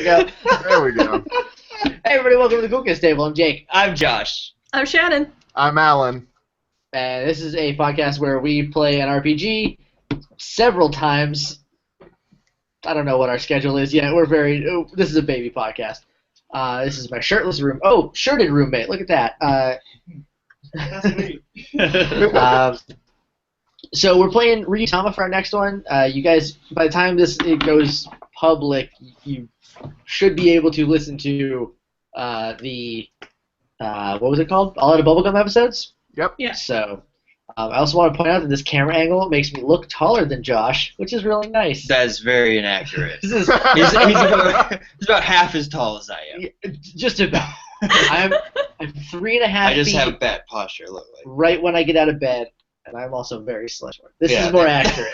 we go. There we go. Hey, everybody, welcome to the Cool Kids Table. I'm Jake. I'm Josh. I'm Shannon. I'm Alan. And this is a podcast where we play an RPG several times. I don't know what our schedule is yet. This is a baby podcast. This is my shirtless shirted roommate. Look at that. That's me. So we're playing Ryuutama for our next one. You guys, by the time it goes public, you should be able to listen to the what was it called? All Out of Bubblegum episodes. Yep. Yeah. So I also want to point out that this camera angle makes me look taller than Josh, which is really nice. That's very inaccurate. This is he's about half as tall as I am. just about. I'm 3.5 I just feet have bad posture, look like. right when I get out of bed, and I'm also very slim. This Yeah. is more accurate.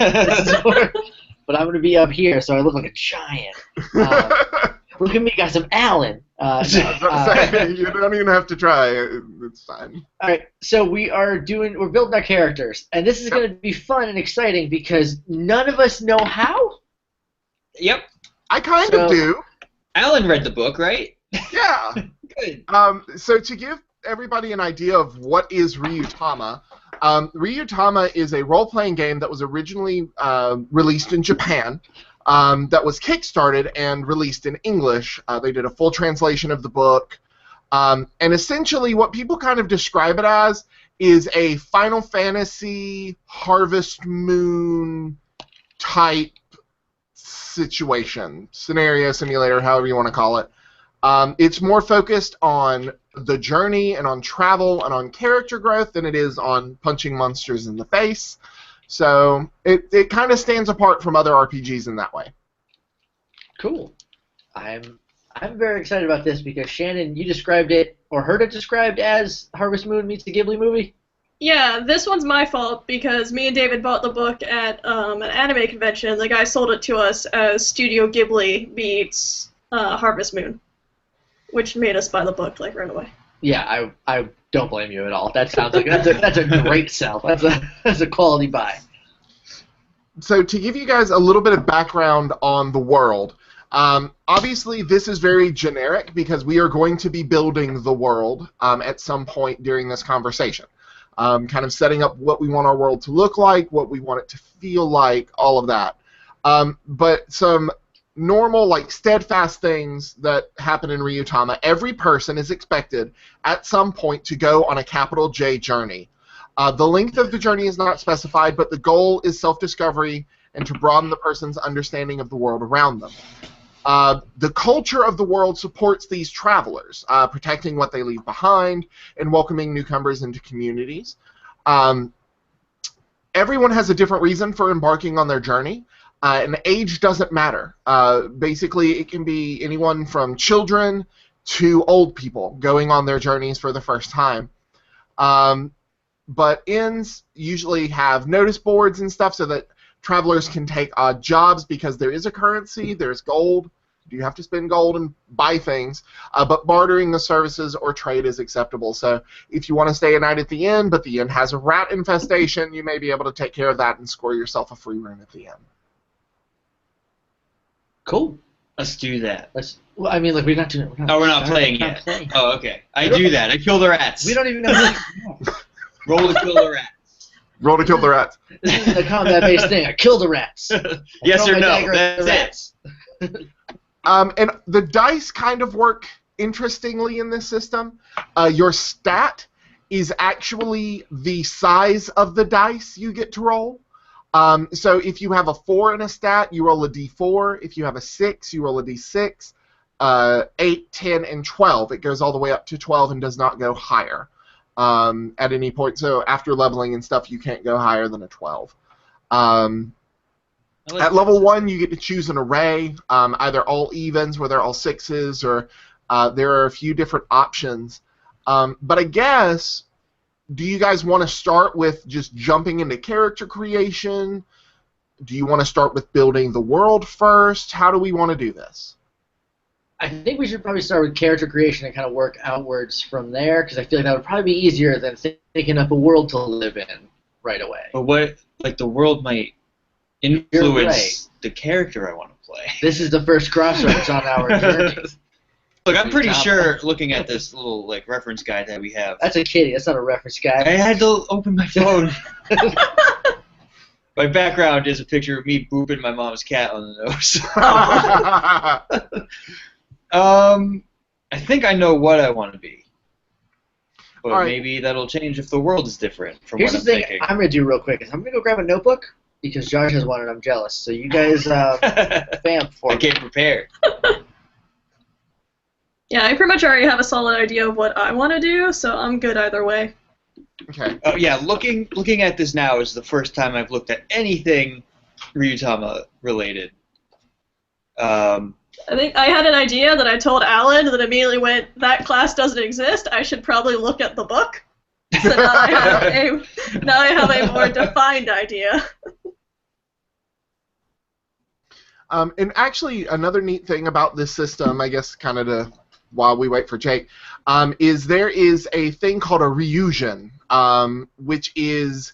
But I'm going to be up here, so I look like a giant. Look at me, guys. I'm Alan. You don't even have to try. It's fine. All right, so we're building our characters, and this is going to be fun and exciting because none of us know how. Yep. I kind of do. Alan read the book, right? Yeah. Good. So to give everybody an idea of what is Ryuutama, Ryuutama is a role-playing game that was originally released in Japan. That was kickstarted and released in English. They did a full translation of the book. And essentially what people kind of describe it as is a Final Fantasy Harvest Moon type situation, scenario, simulator, however you want to call it. It's more focused on the journey and on travel and on character growth than it is on punching monsters in the face. So it kind of stands apart from other RPGs in that way. Cool. I'm very excited about this because Shannon, you described it or heard it described as Harvest Moon meets the Ghibli movie. Yeah, this one's my fault because me and David bought the book at an anime convention. The guy sold it to us as Studio Ghibli meets Harvest Moon, which made us buy the book like right away. Yeah, I don't blame you at all. That sounds like that's a great sell. That's a quality buy. So to give you guys a little bit of background on the world, obviously this is very generic because we are going to be building the world at some point during this conversation. Kind of setting up what we want our world to look like, what we want it to feel like, all of that. But some normal, like, steadfast things that happen in Ryuutama, every person is expected at some point to go on a capital J journey. The length of the journey is not specified, but the goal is self-discovery and to broaden the person's understanding of the world around them. The culture of the world supports these travelers, protecting what they leave behind and welcoming newcomers into communities. Everyone has a different reason for embarking on their journey. And age doesn't matter. Basically, it can be anyone from children to old people going on their journeys for the first time. But inns usually have notice boards and stuff so that travelers can take odd jobs because there is a currency, there's gold. You have to spend gold and buy things, but bartering the services or trade is acceptable. So if you want to stay a night at the inn, but the inn has a rat infestation, you may be able to take care of that and score yourself a free room at the inn. Cool. Let's do that. Well, I mean, like, we're not Playing yet. Oh, okay. I do that. I kill the rats. We don't even know. Roll to kill the rats. Roll to kill the rats. This is a combat-based thing. I kill the rats. Yes throw or my no? dagger at the That's rats. And the dice kind of work interestingly in this system. Your stat is actually the size of the dice you get to roll. So if you have a 4 in a stat, you roll a d4. If you have a 6, you roll a d6. 8, 10, and 12. It goes all the way up to 12 and does not go higher at any point. So after leveling and stuff, you can't go higher than a 12. At level 1, you get to choose an array, either all evens, where they're all 6s, or there are a few different options. But I guess, do you guys want to start with just jumping into character creation? Do you want to start with building the world first? How do we want to do this? I think we should probably start with character creation and kind of work outwards from there, because I feel like that would probably be easier than thinking up a world to live in right away. But what, like, the world might influence the character I want to play. This is the first crossroads on our journey. Look, I'm pretty Ryuutama. sure, looking at this little reference guide that we have, That's a kitty. That's not a reference I guide. had to open my phone. My background is a picture of me booping my mom's cat on the nose. I think I know what I want to be. But All right. maybe that'll change if the world is different from Here's what the I'm thing thinking. I'm going to do real quick is I'm going to go grab a notebook because Josh has one and I'm jealous. So you guys vamp for I me. came prepared. Yeah, I pretty much already have a solid idea of what I want to do, so I'm good either way. Okay. Oh yeah, looking at this now is the first time I've looked at anything Ryuutama related. I think I had an idea that I told Alan that immediately went, that class doesn't exist, I should probably look at the book. So now I have a more defined idea. And actually, another neat thing about this system, I guess, kind of while we wait for Jake, is there is a thing called a Ryuujin, which is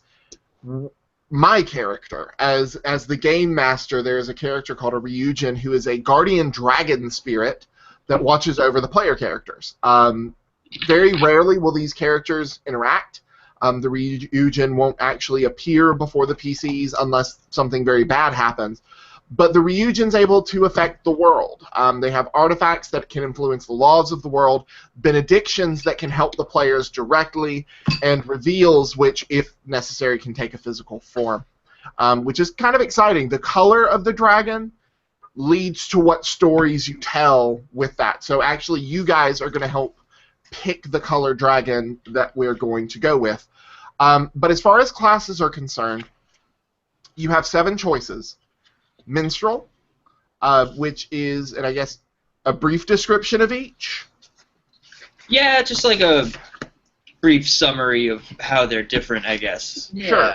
my character. As the game master, there is a character called a Ryuujin who is a guardian dragon spirit that watches over the player characters. Very rarely will these characters interact. The Ryuujin won't actually appear before the PCs unless something very bad happens. But the Ryujin's able to affect the world. They have artifacts that can influence the laws of the world, benedictions that can help the players directly, and reveals which, if necessary, can take a physical form, which is kind of exciting. The color of the dragon leads to what stories you tell with that. So actually, you guys are going to help pick the color dragon that we're going to go with. But as far as classes are concerned, you have 7 choices. Minstrel, which is, and I guess, a brief description of each. Yeah, just like a brief summary of how they're different, I guess. Sure.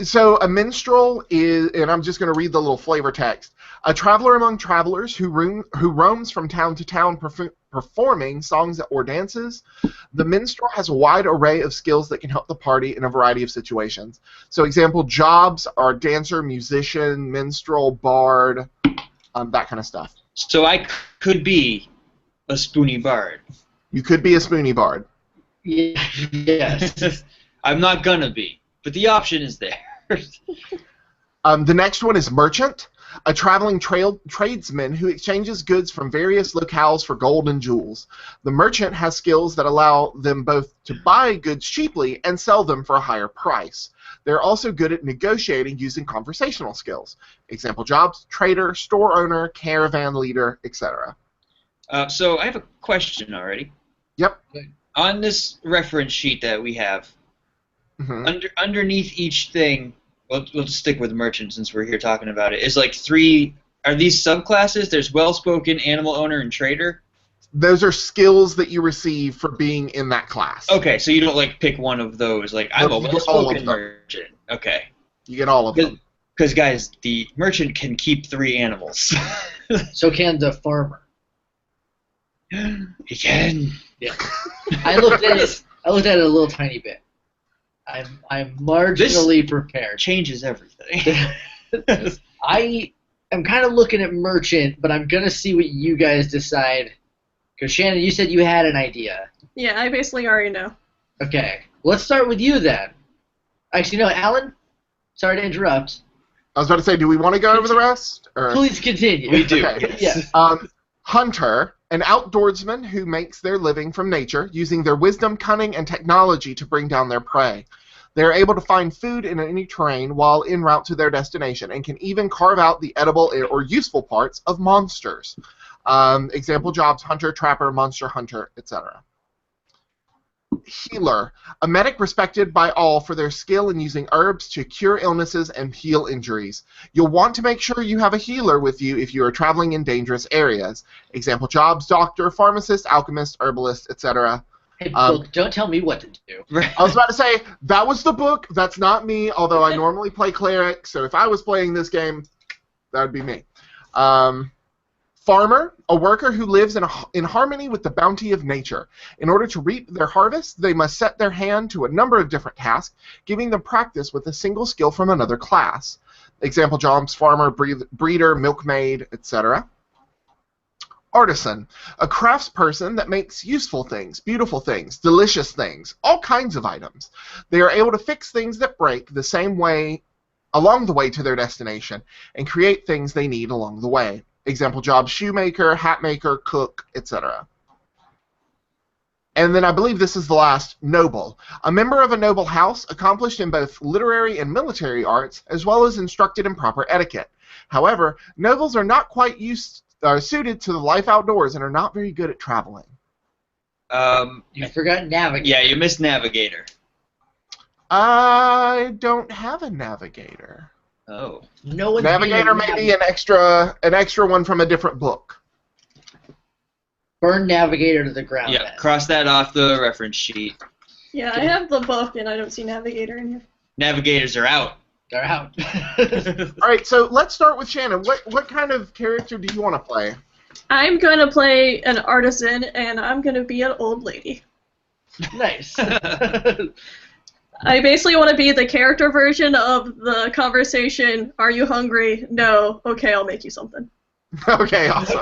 So a minstrel is, and I'm just going to read the little flavor text, a traveler among travelers who roams from town to town performing songs or dances. The minstrel has a wide array of skills that can help the party in a variety of situations. So example jobs are dancer, musician, minstrel, bard, that kind of stuff. So I could be a spoony bard. You could be a spoony bard. Yeah. Yes. I'm not gonna be, but the option is there. The next one is merchant, a traveling tradesman who exchanges goods from various locales for gold and jewels. The merchant has skills that allow them both to buy goods cheaply and sell them for a higher price. They're also good at negotiating using conversational skills. Example jobs, trader, store owner, caravan leader, etc. So I have a question already. Yep. On this reference sheet that we have, Mm-hmm. underneath each thing, we'll just stick with merchant since we're here talking about it, is like 3, are these subclasses? There's well-spoken, animal owner, and trader? Those are skills that you receive for being in that class. Okay, so you don't like pick one of those, like I'm a You get all of well-spoken them. merchant. Okay. You get all of them. Because guys, the merchant can keep 3 animals. So can the farmer. He can. Yeah. I looked at it a little tiny bit. I'm marginally prepared. Changes everything. I am kind of looking at merchant, but I'm gonna see what you guys decide. Because Shannon, you said you had an idea. Yeah, I basically already know. Okay, let's start with you then. Actually, no, Alan. Sorry to interrupt. I was about to say, do we want to go over the rest? Or? Please continue. We do. Okay. Yes. Hunter, an outdoorsman who makes their living from nature, using their wisdom, cunning, and technology to bring down their prey. They are able to find food in any terrain while en route to their destination, and can even carve out the edible or useful parts of monsters. Example jobs, hunter, trapper, monster hunter, etc. Healer, a medic respected by all for their skill in using herbs to cure illnesses and heal injuries. You'll want to make sure you have a healer with you if you are traveling in dangerous areas. Example jobs, doctor, pharmacist, alchemist, herbalist, etc. Hey, look, don't tell me what to do. I was about to say, that was the book, that's not me, although I normally play cleric, so if I was playing this game, that would be me. Farmer, a worker who lives in harmony with the bounty of nature. In order to reap their harvest, they must set their hand to a number of different tasks, giving them practice with a single skill from another class. Example jobs: farmer, breeder, milkmaid, etc. Artisan, a craftsperson that makes useful things, beautiful things, delicious things, all kinds of items. They are able to fix things that break the same way along the way to their destination and create things they need along the way. Example jobs: shoemaker, hat maker, cook, etc. And then I believe this is the last: noble. A member of a noble house, accomplished in both literary and military arts, as well as instructed in proper etiquette. However, nobles are not quite suited to the life outdoors and are not very good at traveling. You forgot navigator. Yeah, you missed navigator. I don't have a navigator. Oh. No one's Navigator may be an extra one from a different book. Burn navigator to the ground. Yeah, then. cross that off the reference sheet. Yeah, I have the book and I don't see Navigator in here. Navigators are out. They're out. All right, so let's start with Shannon. What kind of character do you want to play? I'm going to play an artisan, and I'm going to be an old lady. Nice. I basically want to be the character version of the conversation, "Are you hungry? No. Okay, I'll make you something." Okay, awesome.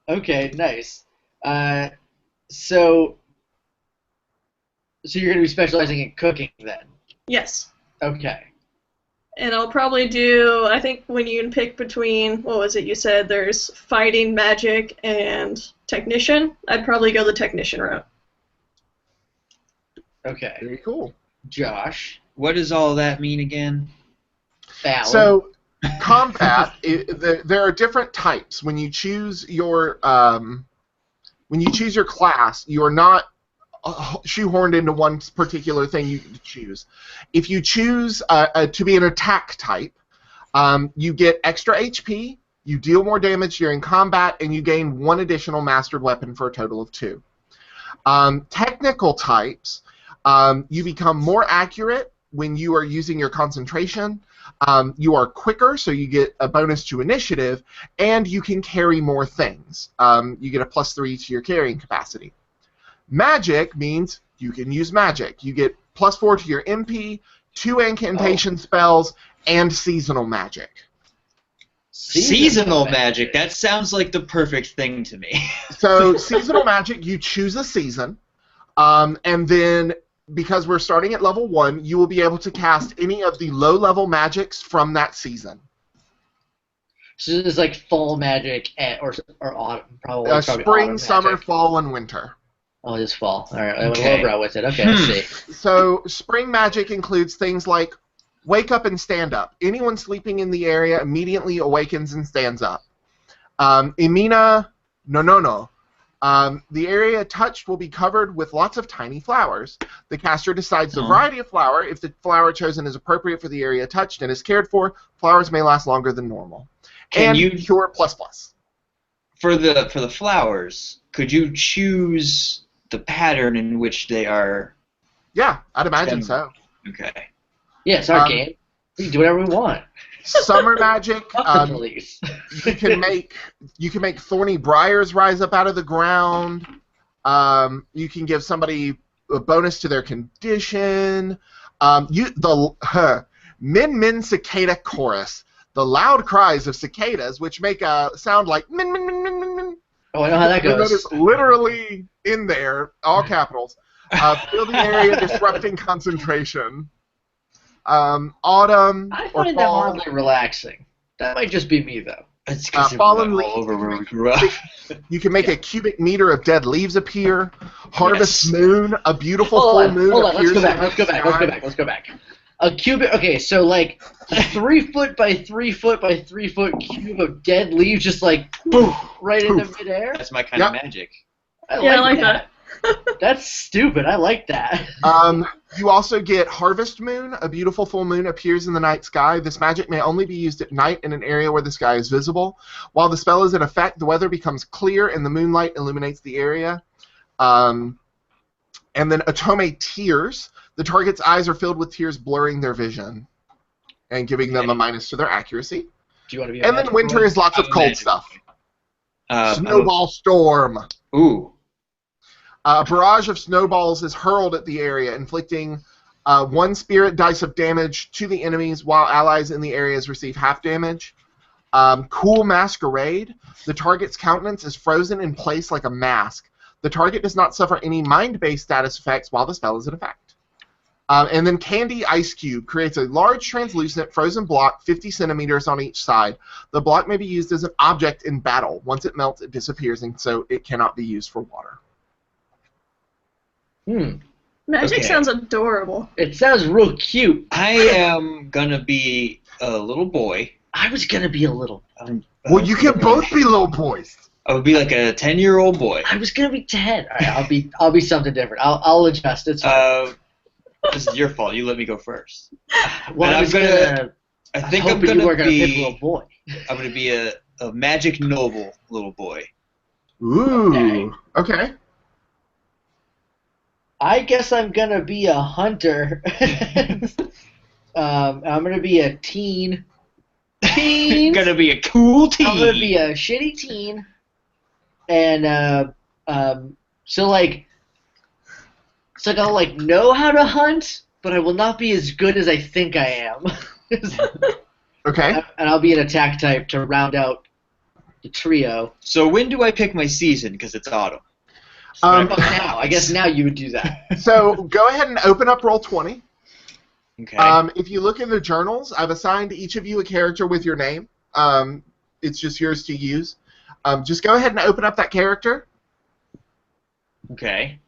Okay, nice. So you're going to be specializing in cooking then? Yes. Okay. And I'll probably do, I think when you can pick between, what was it you said, there's fighting, magic, and technician, I'd probably go the technician route. Okay. Very cool. Josh. What does all that mean again? Fallon. So, combat, there are different types. When you choose your class, you are not shoehorned into one particular thing you choose. If you choose to be an attack type, you get extra HP, you deal more damage during combat, and you gain one additional mastered weapon for a total of 2. Technical types, you become more accurate when you are using your concentration. You are quicker, so you get a bonus to initiative, and you can carry more things. You get a +3 to your carrying capacity. Magic means you can use magic. You get +4 to your MP, 2 incantation spells, and seasonal magic. Seasonal magic. That sounds like the perfect thing to me. So seasonal magic, you choose a season, and then because we're starting at level 1, you will be able to cast any of the low-level magics from that season. So this is like fall magic or autumn, probably. Spring, autumn summer, magic. fall, and winter. Oh, just fall. All right, I went Okay. low-brow with it. Okay, let's see. So spring magic includes things like wake up and stand up. Anyone sleeping in the area immediately awakens and stands up. Imina no. The area touched will be covered with lots of tiny flowers. The caster decides the variety of flower. If the flower chosen is appropriate for the area touched and is cared for, flowers may last longer than normal. Can and you cure ++. For the flowers, could you choose the pattern in which they are? Yeah, I'd imagine so. Okay. Yeah, it's our game. We can do whatever we want. Summer magic. Fuck the police. You can make thorny briars rise up out of the ground. You can give somebody a bonus to their condition. Min cicada chorus. The loud cries of cicadas, which make a sound like min min min min min min. Oh, I know how that goes. That is literally in there, all capitals. Fill the area, disrupting concentration. Autumn I or find that fall. hardly relaxing. That might just be me, though. It's because fallen all leaves. over where we grew up. You can make a cubic meter of dead leaves appear. Harvest Yes. moon, a beautiful Hold full on, moon hold on. appears. Let's go back. A cubic. Okay, so like a 3 foot by 3 foot by 3 foot cube of dead leaves, just like poof, right into midair. That's my kind of magic. I like that. That's stupid. I like that. You also get harvest moon. A beautiful full moon appears in the night sky. This magic may only be used at night in an area where the sky is visible. While the spell is in effect, the weather becomes clear and the moonlight illuminates the area. And then Otome tears. The target's eyes are filled with tears, blurring their vision and giving them a minus to their accuracy. Do you want to be? And then winter is lots of I'm a cold magic stuff. boy. Snowball storm. Ooh. A barrage of snowballs is hurled at the area, inflicting 1 spirit dice of damage to the enemies, while allies in the areas receive half damage. Cool Masquerade. The target's countenance is frozen in place like a mask. The target does not suffer any mind-based status effects while the spell is in effect. And then Candy Ice Cube creates a large translucent frozen block 50 centimeters on each side. The block may be used as an object in battle. Once it melts, it disappears, and so it cannot be used for water. Magic Okay. sounds adorable. It sounds real cute. I am gonna be a little boy. I was gonna be a little. Well, you can both be little boys. I would be like a 10-year-old boy. I was gonna be 10. All right, I'll be something different. I'll adjust. It's fine. This is your fault. You let me go first. Well, and I was gonna. I think I'm hoping you were gonna gonna pick be. little boy. I'm gonna be a magic noble little boy. Ooh. Okay. I guess I'm gonna be a hunter. I'm gonna be a teen. Gonna be a cool teen. I'm gonna be a shitty teen, and so I'll like know how to hunt, but I will not be as good as I think I am. Okay. And I'll be an attack type to round out the trio. So when do I pick my season? Because it's autumn. Now, I guess now you would do that. So go ahead and open up Roll20. Okay. If you look in the journals, I've assigned each of you a character with your name. It's just yours to use. Just go ahead and open up that character. Okay.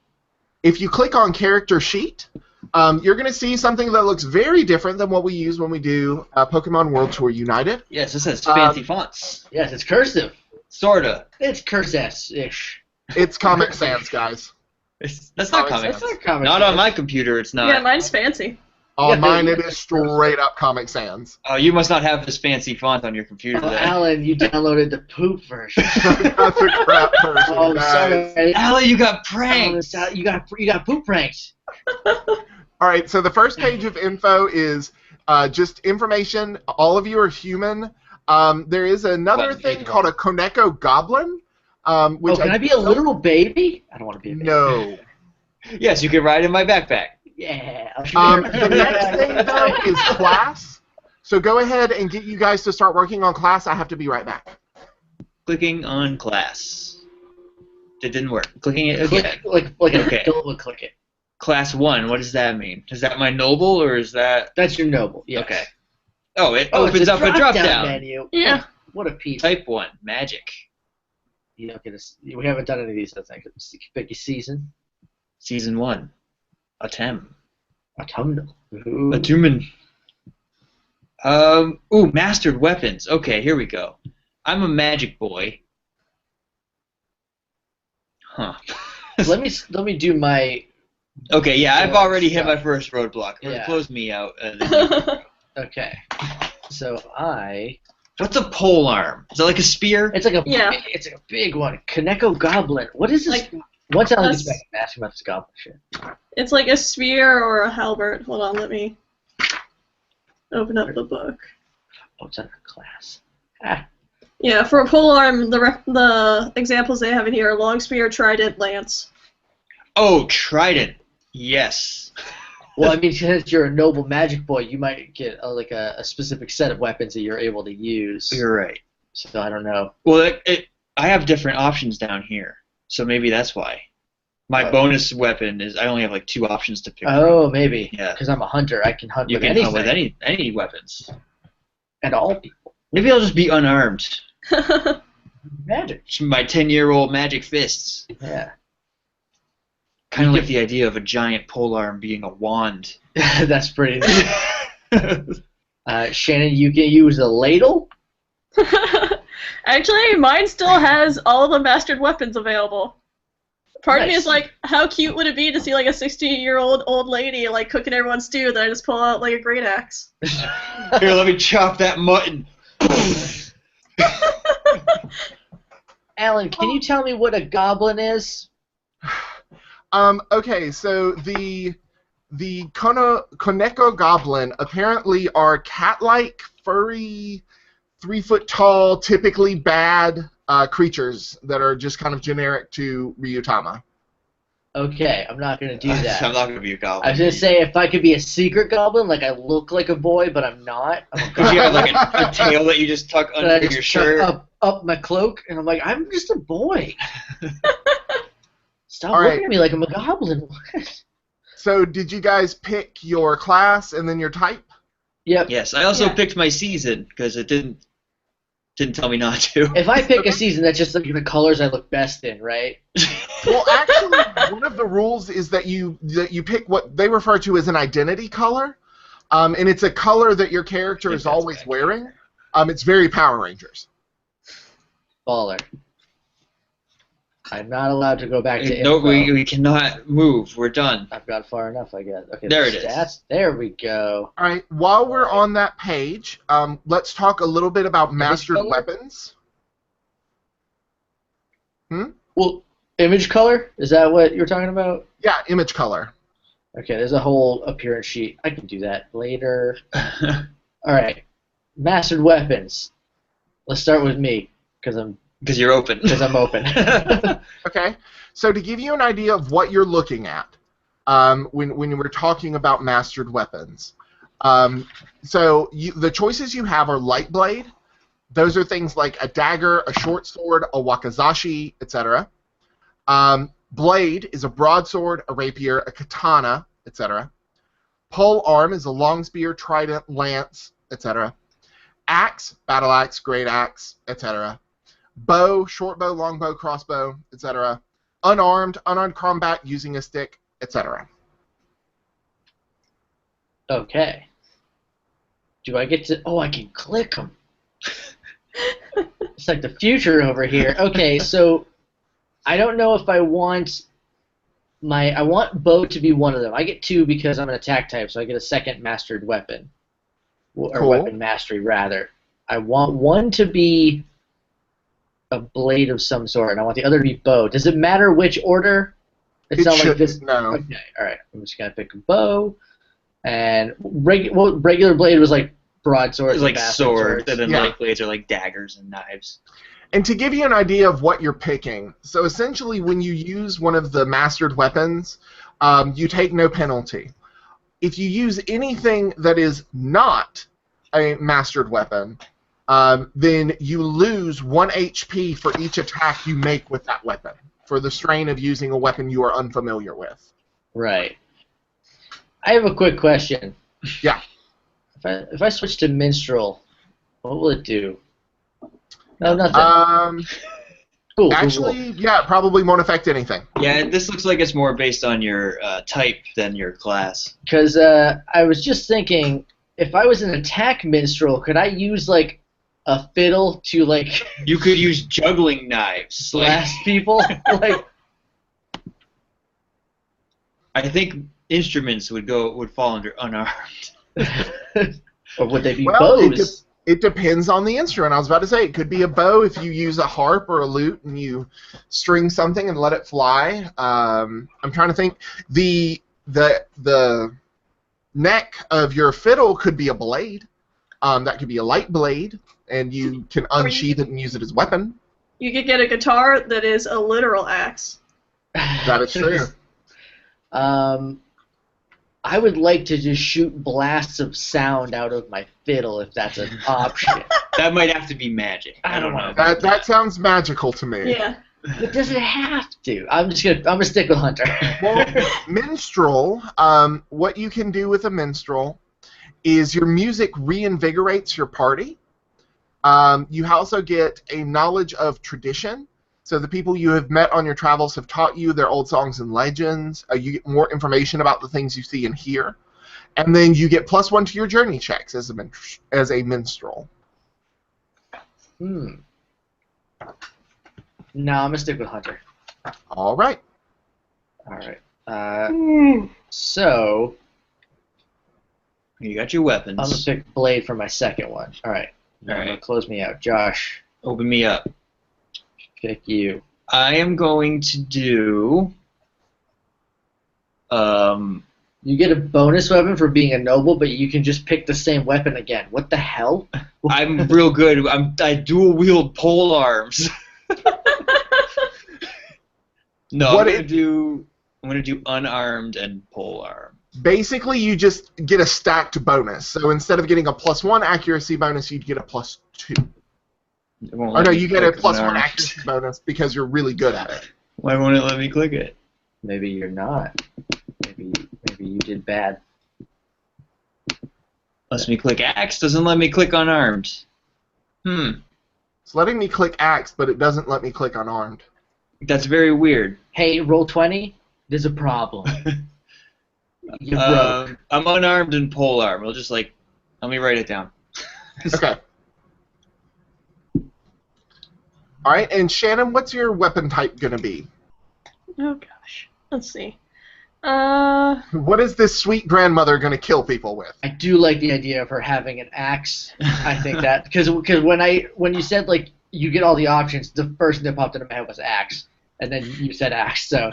If you click on Character Sheet, you're going to see something that looks very different than what we use when we do Pokemon World Tour United. Yes, this has fancy fonts. Yes, it's cursive. Sorta. It's cursive-ish. It's Comic Sans, guys. That's not Comic Comic Sans. Sans. Not Comic Not on Sans. my computer. It's not. Yeah, mine's fancy. On Yeah, mine, but- it is straight up Comic Sans. Oh, you must not have this fancy font on your computer. Oh, then. Alan, you downloaded the poop version. That's a crap version, Oh, guys. sorry. Alan, you got Alan, pranked. you got poop pranked. All right, so the first page of info is just information. All of you are human. There is another Button thing page called a Koneko Goblin. Which Can I be a literal baby? I don't want to be a baby. No. Yes, you can ride in my backpack. Yeah. The next thing, though, is class. So go ahead and get you guys to start working on class. I have to be right back. Clicking on class. It didn't work. Clicking it again. Like Okay. an adult would click it. Class 1, what does that mean? Is that my noble or is that... That's your noble. Yes. Okay. Oh, it It's opens up a drop drop-down down. menu. Yeah. What a piece. Type 1, magic. You don't get we haven't done any of these. I think. Pick a season. Season 1. Autumn. Autumnal. Ooh. Atumen. Mastered weapons. Okay, here we go. I'm a magic boy. Huh. Let me do my. Okay, yeah, I've Yeah, already hit stuff. my first roadblock. Yeah. Close me out. Okay. So What's a pole arm? Is that like a spear? It's like a. Yeah. It's like a big one. Koneko Goblin. What is this? Like, Once Alan a gets back, I'm asking about this goblin shit. It's like a spear or a halberd. Hold on, let me open up the book. Oh, it's under class. Ah. Yeah, for a polearm, the examples they have in here are long spear, trident, lance. Oh, trident. Yes. Well, I mean, since you're a noble magic boy, you might get a specific set of weapons that you're able to use. You're right. So I don't know. Well, I have different options down here, so maybe that's why. My bonus weapon is I only have like 2 options to pick Oh, from. maybe. Yeah. Because I'm a hunter, I can hunt You with can anything. hunt with any weapons. And all people. Maybe I'll just be unarmed. Magic. My 10-year-old magic fists. Yeah. Kind of like the idea of a giant polearm being a wand. That's pretty. Shannon, you can use a ladle. Actually, mine still has all the mastered weapons available. Part of me Nice. is like, how cute would it be to see like a 60-year-old old lady like cooking everyone's stew, then I just pull out like a great axe. Here, let me chop that mutton. Alan, can you tell me what a goblin is? Okay, so the Koneko Goblin apparently are cat-like, furry, 3-foot-tall, typically bad creatures that are just kind of generic to Ryuutama. Okay, I'm not gonna do that. I'm not gonna be a goblin. I was gonna say if I could be a secret goblin, like I look like a boy, but I'm not. I'm a Could you have goblin. like a tail that you just tuck But I under just your tuck shirt? up my cloak, and I'm like, I'm just a boy. Stop All looking right. at me like I'm a goblin. What? So did you guys pick your class and then your type? Yep. Yes. I also Yeah. picked my season because it didn't tell me not to. If I pick a season, that's just like the colors I look best in, right? Well, actually, one of the rules is that you pick what they refer to as an identity color, and it's a color that your character is that's always back wearing. It's very Power Rangers. Baller. I'm not allowed to go back to No, info. we cannot move. We're done. I've got far enough, I guess. Okay, There the it is. stats. There we go. All right. While we're on that page, let's talk a little bit about mastered color? weapons. Well, image color? Is that what you were talking about? Yeah, image color. Okay, there's a whole appearance sheet. I can do that later. All right. Mastered weapons. Let's start with me, because I'm You're open. open. Okay. So to give you an idea of what you're looking at, when we're talking about mastered weapons, the choices you have are light blade. Those are things like a dagger, a short sword, a wakizashi, etc. Blade is a broadsword, a rapier, a katana, etc. Pole arm is a long spear, trident, lance, etc. Axe, battle axe, great axe, etc. Bow, short bow, long bow, crossbow, etc. Unarmed combat using a stick, etc. Okay. Do I get to... Oh, I can click them. It's like the future over here. Okay, so I don't know if I want I want bow to be one of them. I get two because I'm an attack type, so I get a second mastered weapon. Or Cool. weapon mastery, rather. I want one to be a blade of some sort, and I want the other to be bow. Does it matter which order? It's It not like shouldn't, this. no. Okay, alright. I'm just going to pick a bow. And regular blade was like broadswords. It's like and bastard swords, swords. and then Yeah. light blades are like daggers and knives. And to give you an idea of what you're picking, so essentially when you use one of the mastered weapons, you take no penalty. If you use anything that is not a mastered weapon, then you lose 1 HP for each attack you make with that weapon, for the strain of using a weapon you are unfamiliar with. Right. I have a quick question. Yeah. If I switch to minstrel, what will it do? No, nothing. Cool. Actually, yeah, it probably won't affect anything. Yeah, this looks like it's more based on your type than your class. Because I was just thinking, if I was an attack minstrel, could I use like a fiddle to like You could use juggling knives. blast people? Like, I think instruments would fall under unarmed. or would they be Well, bows? it depends on the instrument. I was about to say it could be a bow if you use a harp or a lute and you string something and let it fly. I'm trying to think. The neck of your fiddle could be a blade. That could be a light blade, and you can unsheath it and use it as a weapon. You could get a guitar that is a literal axe. That is true. I would like to just shoot blasts of sound out of my fiddle if that's an option. That might have to be magic. I don't know. That sounds magical to me. Yeah. But does it have to? I'm gonna stick with Hunter. Well, minstrel, what you can do with a minstrel is your music reinvigorates your party. You also get a knowledge of tradition. So the people you have met on your travels have taught you their old songs and legends. You get more information about the things you see and hear. And then you get +1 to your journey checks as a minstrel. No, I'm gonna stick with Hunter. All right. All right. So You got your weapons. I'm gonna pick blade for my second one. All right. Now I'm gonna close me out. Josh, Open me up. pick you. I am going to do. You get a bonus weapon for being a noble, but you can just pick the same weapon again. What the hell? I'm real good. I dual wield pole arms. No, What I'm gonna do. I'm gonna do unarmed and polearm. Basically, you just get a stacked bonus. So instead of getting a +1 accuracy bonus, you'd get a +2. Or no, you get a +1 accuracy bonus because you're really good at it. Why won't it let me click it? Maybe you're not. Maybe you did bad. Lets me click axe, doesn't let me click unarmed. It's letting me click axe, but it doesn't let me click unarmed. That's very weird. Hey, roll 20. There's a problem. You broke. I'm unarmed and polearm. We'll just let me write it down. Okay. All right, and Shannon, what's your weapon type gonna be? Oh gosh. Let's see. What is this sweet grandmother gonna kill people with? I do like the idea of her having an axe. I think that because when you said like you get all the options, the first thing that popped into my head was axe, and then you said axe. So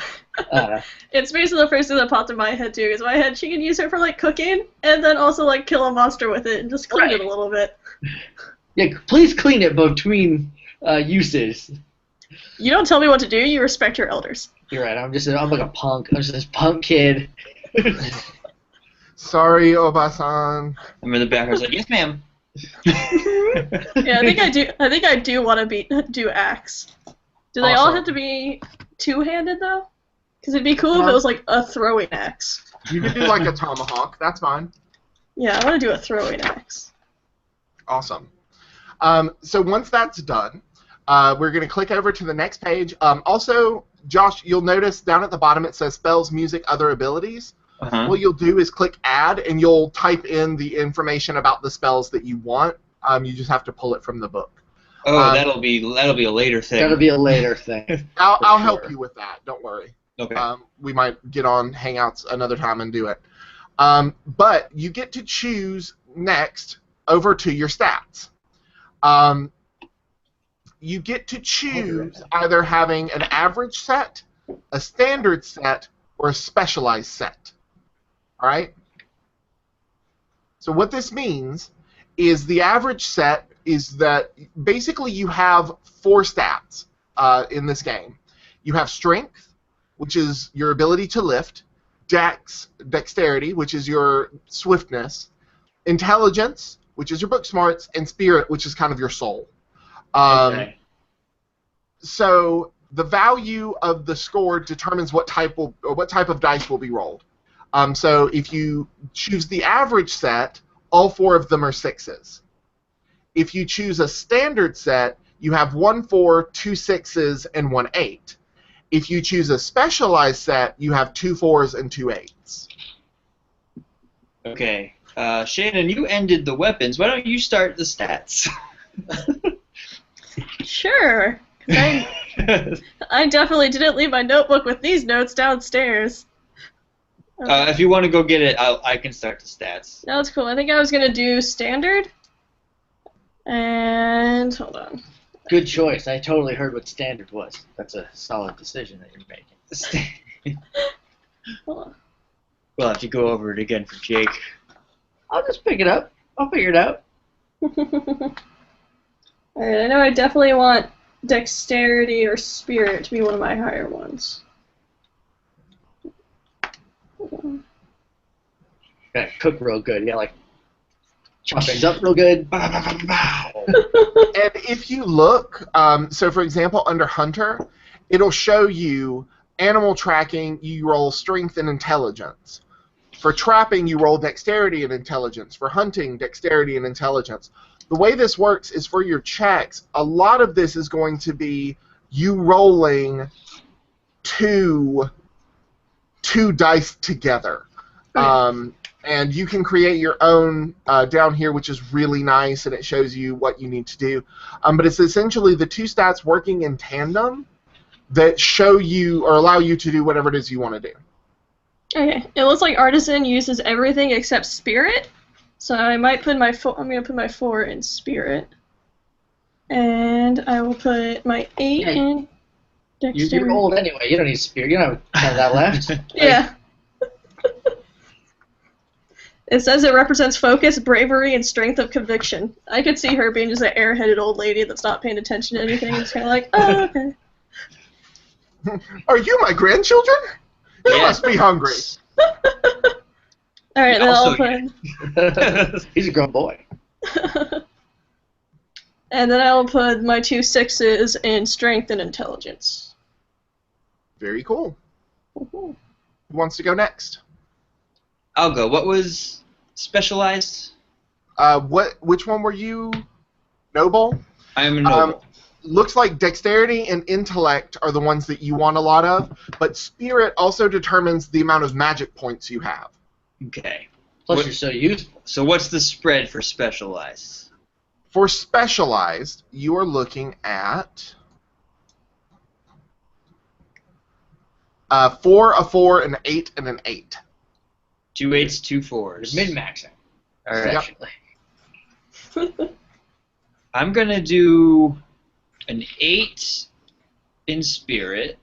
It's basically the first thing that popped in my head too. Is my head she can use it for like cooking, and then also like kill a monster with it and just clean it a little bit. yeah, please clean it between uses. You don't tell me what to do. You respect your elders. You're right. I'm like a punk. I'm just this punk kid. Sorry, Obasan. I'm in the back. I was like, yes, ma'am. Yeah, I think I do want to do axe. Do they all Awesome. have to be two-handed though? Because it'd be cool if it was like a throwing axe. You could do like a tomahawk. That's fine. Yeah, I want to do a throwing axe. Awesome. So once that's done, we're going to click over to the next page. Also, Josh, you'll notice down at the bottom it says spells, music, other abilities. What you'll do is click add, and you'll type in the information about the spells that you want. You just have to pull it from the book. Oh, that'll be a later thing. That'll be a later thing. I'll help you with that. Don't worry. Okay. We might get on Hangouts another time and do it. But you get to choose next over to your stats. You get to choose either having an average set, a standard set, or a specialized set. All right? So what this means is the average set is that basically you have 4 stats in this game. You have strength, which is your ability to lift, dexterity, which is your swiftness, intelligence, which is your book smarts, and spirit, which is kind of your soul. Okay. So the value of the score determines what type of dice will be rolled. So if you choose the average set, all 4 of them are 6s. If you choose a standard set, you have 1 4, 2 6s, and 1 8. If you choose a specialized set, you have 2 4s and 2 8s. Okay. Shannon, you ended the weapons. Why don't you start the stats? Sure. I definitely didn't leave my notebook with these notes downstairs. Okay. If you want to go get it, I can start the stats. That's cool. I think I was going to do standard. And hold on. Good choice. I totally heard what standard was. That's a solid decision that you're making. Hold on. We'll have to go over it again for Jake. I'll just pick it up. I'll figure it out. Alright, I know I definitely want dexterity or spirit to be one of my higher ones. Gotta cook real good. You gotta like chop things up real good. And if you look, so for example, under Hunter, it'll show you animal tracking, you roll strength and intelligence. For trapping, you roll dexterity and intelligence. For hunting, dexterity and intelligence. The way this works is for your checks, a lot of this is going to be you rolling two dice together. And you can create your own down here, which is really nice, and it shows you what you need to do. But it's essentially the 2 stats working in tandem that show you or allow you to do whatever it is you want to do. Okay, it looks like Artisan uses everything except spirit, so I might put my I'm gonna put my 4 in spirit, and I will put my 8 in dexterity. You're old anyway. You don't need spirit. You don't have none of that left. Yeah. It says it represents focus, bravery, and strength of conviction. I could see her being just an airheaded old lady that's not paying attention to anything. It's kind of like, oh, okay. Are you my grandchildren? He must be hungry. All right, then I'll Also- put. He's a grown boy. And then I'll put my 2 6s in strength and intelligence. Very cool. Woohoo. Who wants to go next? I'll go. What was specialized? Which one were you? Noble? I am a noble. Looks like dexterity and intellect are the ones that you want a lot of, but spirit also determines the amount of magic points you have. Okay. Plus, What- you're so useful. So what's the spread for specialized? For specialized, you are looking at 4, a 4, an 8, and an 8. 2 8s, 2 4s. Min-maxing. All right. Essentially. I'm gonna do an 8 in spirit.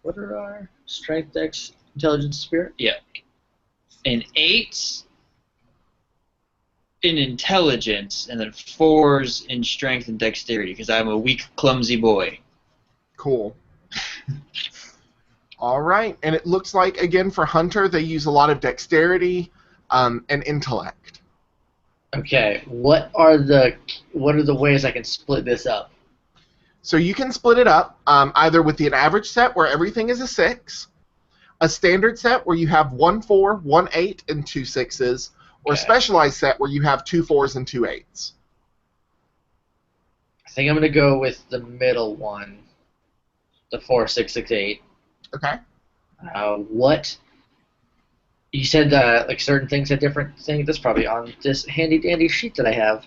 What are our strength, dex, intelligence, spirit? Yeah. An 8 in intelligence, and then 4s in strength and dexterity, because I'm a weak, clumsy boy. Cool. All right, and it looks like, again, for Hunter, they use a lot of dexterity and intellect. Okay. What are the ways I can split this up? So you can split it up either with an average set where everything is a 6, a standard set where you have 1 4, 1 8, and 2 6s, or a Okay. specialized set where you have 2 4s and 2 8s. I think I'm gonna go with the middle one, the 4 6 6 8. Okay. What? You said like certain things had different things. That's probably on this handy dandy sheet that I have.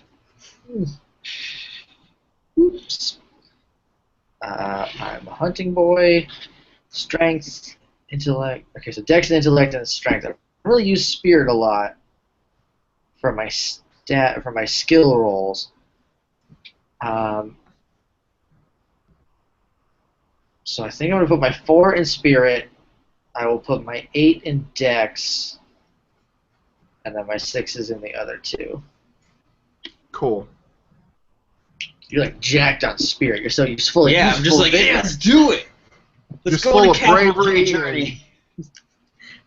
Oops. I'm a hunting boy. Strength, intellect. Okay, so dex and intellect and strength. I really use spirit a lot for my skill rolls. So I think I'm gonna put my 4 in spirit. I will put my 8 in dex, and then my 6 is in the other 2. Cool. You're like jacked on spirit. You're so useful. Yeah, I'm just like, yeah, let's do it. Let's Just go full on a of capital bravery journey.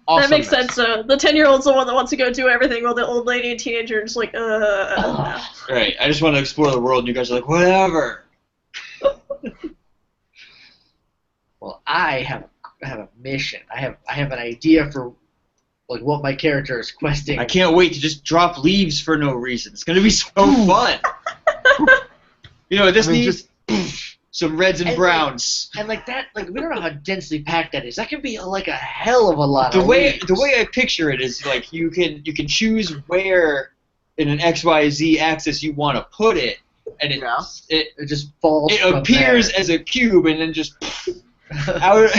That makes Awesomeness. sense. The 10-year-old's the one that wants to go do everything, while the old lady and teenager are just like, Right, I just want to explore the world, and you guys are like, whatever. Well, I have a mission. I have an idea for like what my character is questing. I can't wait to just drop leaves for no reason. It's gonna be so fun. You know, this I mean, needs some reds and And, browns. And like that, like we don't know how densely packed that is. That can be like a hell of a lot. The of way leaves. I picture it is like you can choose where in an XYZ axis you want to put it, and Yeah. it just falls. it from appears there. as a cube and then just out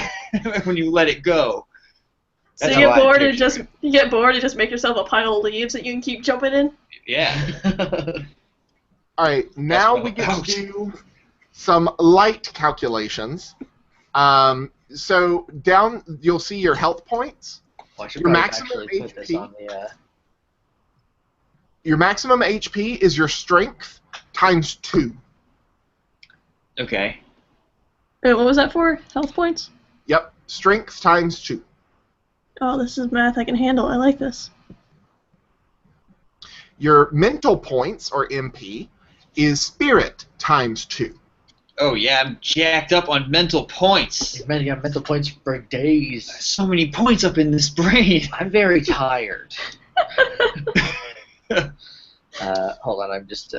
when you let it go. So That's you how get I bored and picture just make yourself a pile of leaves that you can keep jumping in. Yeah. All right, now what we I'm get about. to do some light calculations. So down, you'll see your health points. Well, I should Your probably maximum actually put this HP? on the. Your maximum HP is your strength times 2. Okay. Wait, what was that for? Health points? Yep, strength times 2. Oh, this is math I can handle. I like this. Your mental points, or MP, is spirit times 2. Oh yeah, I'm jacked up on mental points. Man, you got mental points for days. So many points up in this brain. I'm very tired. Hold on, I'm just.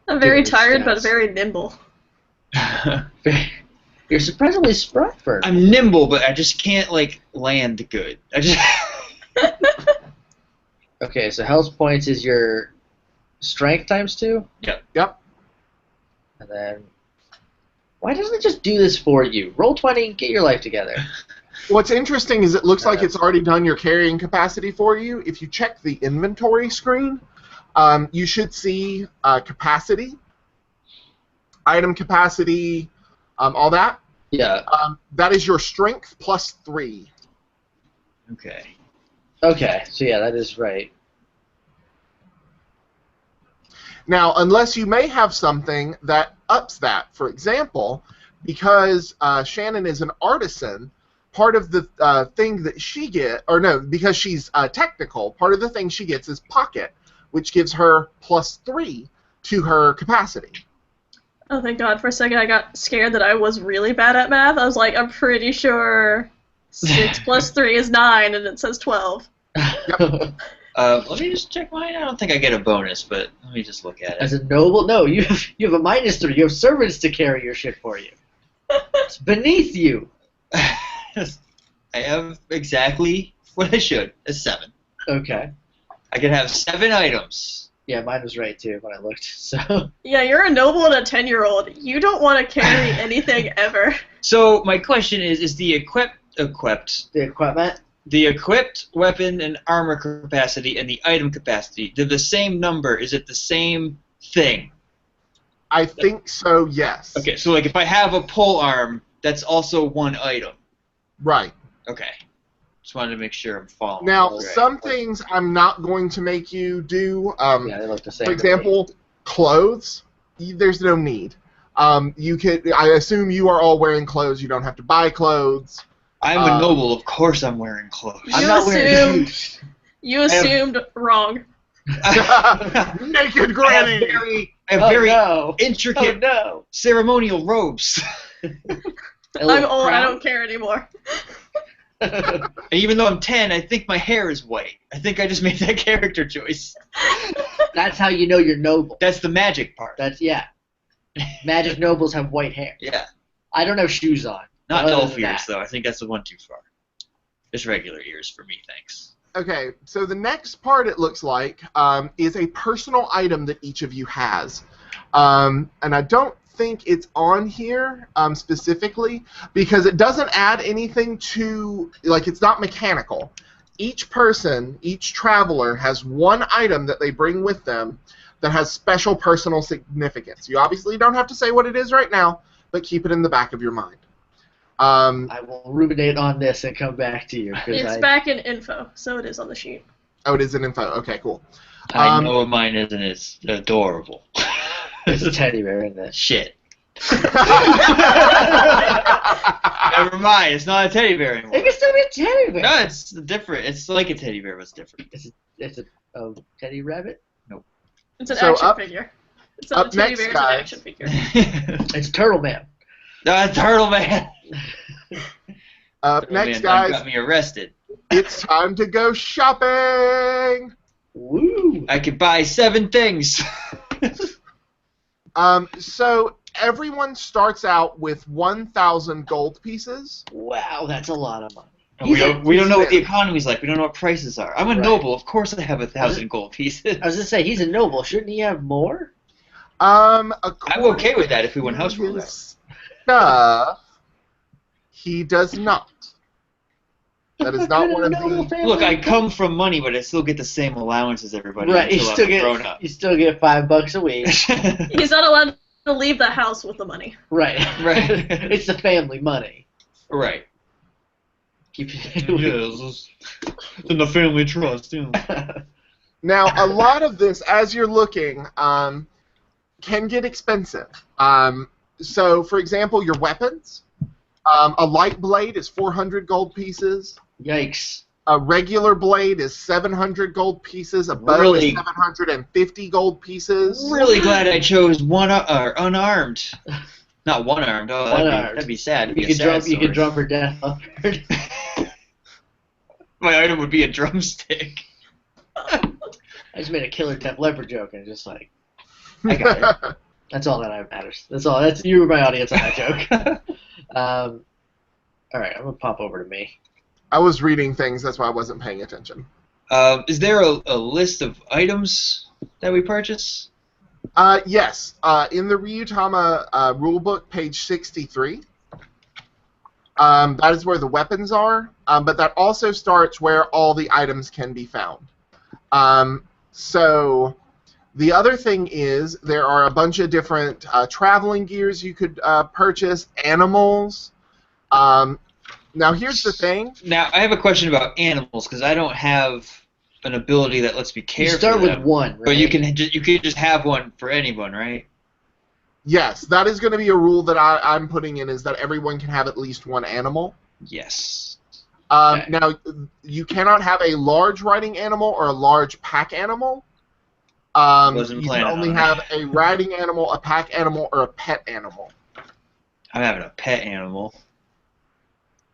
I'm very Dude, tired, but stats. very nimble. You're surprisingly spry for. I'm nimble, but I just can't like land good. I just Okay, so health points is your strength times 2, Yep. and then why doesn't it just do this for you? Roll 20, get your life together. What's interesting is it looks like it's already done your carrying capacity for you. If you check the inventory screen, you should see capacity, item capacity, all that. Yeah. That is your strength plus 3. okay. Okay, so yeah, that is right. Now, unless you may have something that ups that. For example, because Shannon is an artisan, part of the thing that she because she's technical, part of the thing she gets is Pocket, which gives her +3 to her capacity. Oh, thank God. For a second, I got scared that I was really bad at math. I was like, I'm pretty sure 6 plus 3 is 9, and it says 12. Yep. Let me just check mine. I don't think I get a bonus, but let me just look at it. As a noble, no, you have a -3. You have servants to carry your shit for you. It's beneath you. I have exactly what I should. A 7. Okay. I can have 7 items. Yeah, mine was right too when I looked. So. Yeah, you're a noble and a 10-year-old. You don't want to carry anything ever. So my question is the The equipment. the equipped weapon and armor capacity and the item capacity, they're the same number? Is it the same thing? I think so, yes. Okay, so like if I have a pole arm, that's also 1 item. Right. Okay. Just wanted to make sure I'm following. Now, Right. some things I'm not going to make you do. Yeah, they look the same. For example, clothes. There's no need. You could. I assume you are all wearing clothes. You don't have to buy clothes. I'm a noble. Of course I'm wearing clothes. I'm not wearing shoes. You assumed wrong. Naked granny. I have very no. intricate Oh no. ceremonial robes. I'm old. I don't care anymore. And even though I'm 10, I think my hair is white. I think I just made that character choice. That's how you know you're noble. That's the magic part. Yeah. Magic nobles have white hair. Yeah. I don't have shoes on. Not Other elf than ears, that. though. I think that's the one too far. Just regular ears for me, thanks. Okay, so the next part, it looks like, is a personal item that each of you has. And I don't think it's on here specifically because it doesn't add anything to, like, it's not mechanical. Each person, each traveler has one item that they bring with them that has special personal significance. You obviously don't have to say what it is right now, but keep it in the back of your mind. I will ruminate on this and come back to you. It's back in info, so it is on the sheet. Oh, it is in info. Okay, cool. I know what mine is, and it's adorable. There's a teddy bear in this. Shit. Never mind. It's not a teddy bear anymore. It can still be a teddy bear. No, it's different. It's like a teddy bear, but it's different. It's a teddy rabbit? It's an So action up- figure. It's not up a teddy next, bear, it's an guys. action figure. It's Turtle Man. Turtle Man. Next, Man guys, got me arrested. it's time to go shopping. Woo! I could buy 7 things. So everyone starts out with 1,000 gold pieces. Wow, that's a lot of money. We don't know what the economy's like. We don't know what prices are. I'm a Right. noble. Of course I have 1,000 gold pieces. I was gonna say he's a noble. Shouldn't he have more? I'm okay with that if we win according house to rules. his stuff, he does not. That is not one of the. Look, I come from money, but I still get the same allowance as everybody Right, you until still I'm grown up. get $5 a week. He's not allowed to leave the house with the money. Right. Right. It's the family money. Right. Keep Yes, it's in the family trust. Yeah. Now, a lot of this, as you're looking, can get expensive. So, for example, your weapons. A light blade is 400 gold pieces. Yikes. A regular blade is 700 gold pieces. A bow Really? is 750 gold pieces. Really glad I chose unarmed. Not one-armed. Oh, that'd be sad. It'd be You could drum for death. My item would be a drumstick. I just made a killer Def Leppard joke and just like, I got it. That's all that matters. That's all. That's you were my audience on that joke. All right, I'm gonna pop over to me. I was reading things, that's why I wasn't paying attention. Is there a list of items that we purchase? Yes. In the Ryuutama rulebook, page 63, that is where the weapons are, but that also starts where all the items can be found. So the other thing is there are a bunch of different traveling gears you could purchase, animals. Now here's the thing. Now, I have a question about animals, because I don't have an ability that lets me care You start for with them. one, right? But you can just have one for anyone, right? Yes, that is going to be a rule that I'm putting in, is that everyone can have at least one animal. Yes. Okay. Now, you cannot have a large riding animal or a large pack animal. Wasn't You can planning only on it. have a riding animal, a pack animal, or a pet animal. I'm having a pet animal.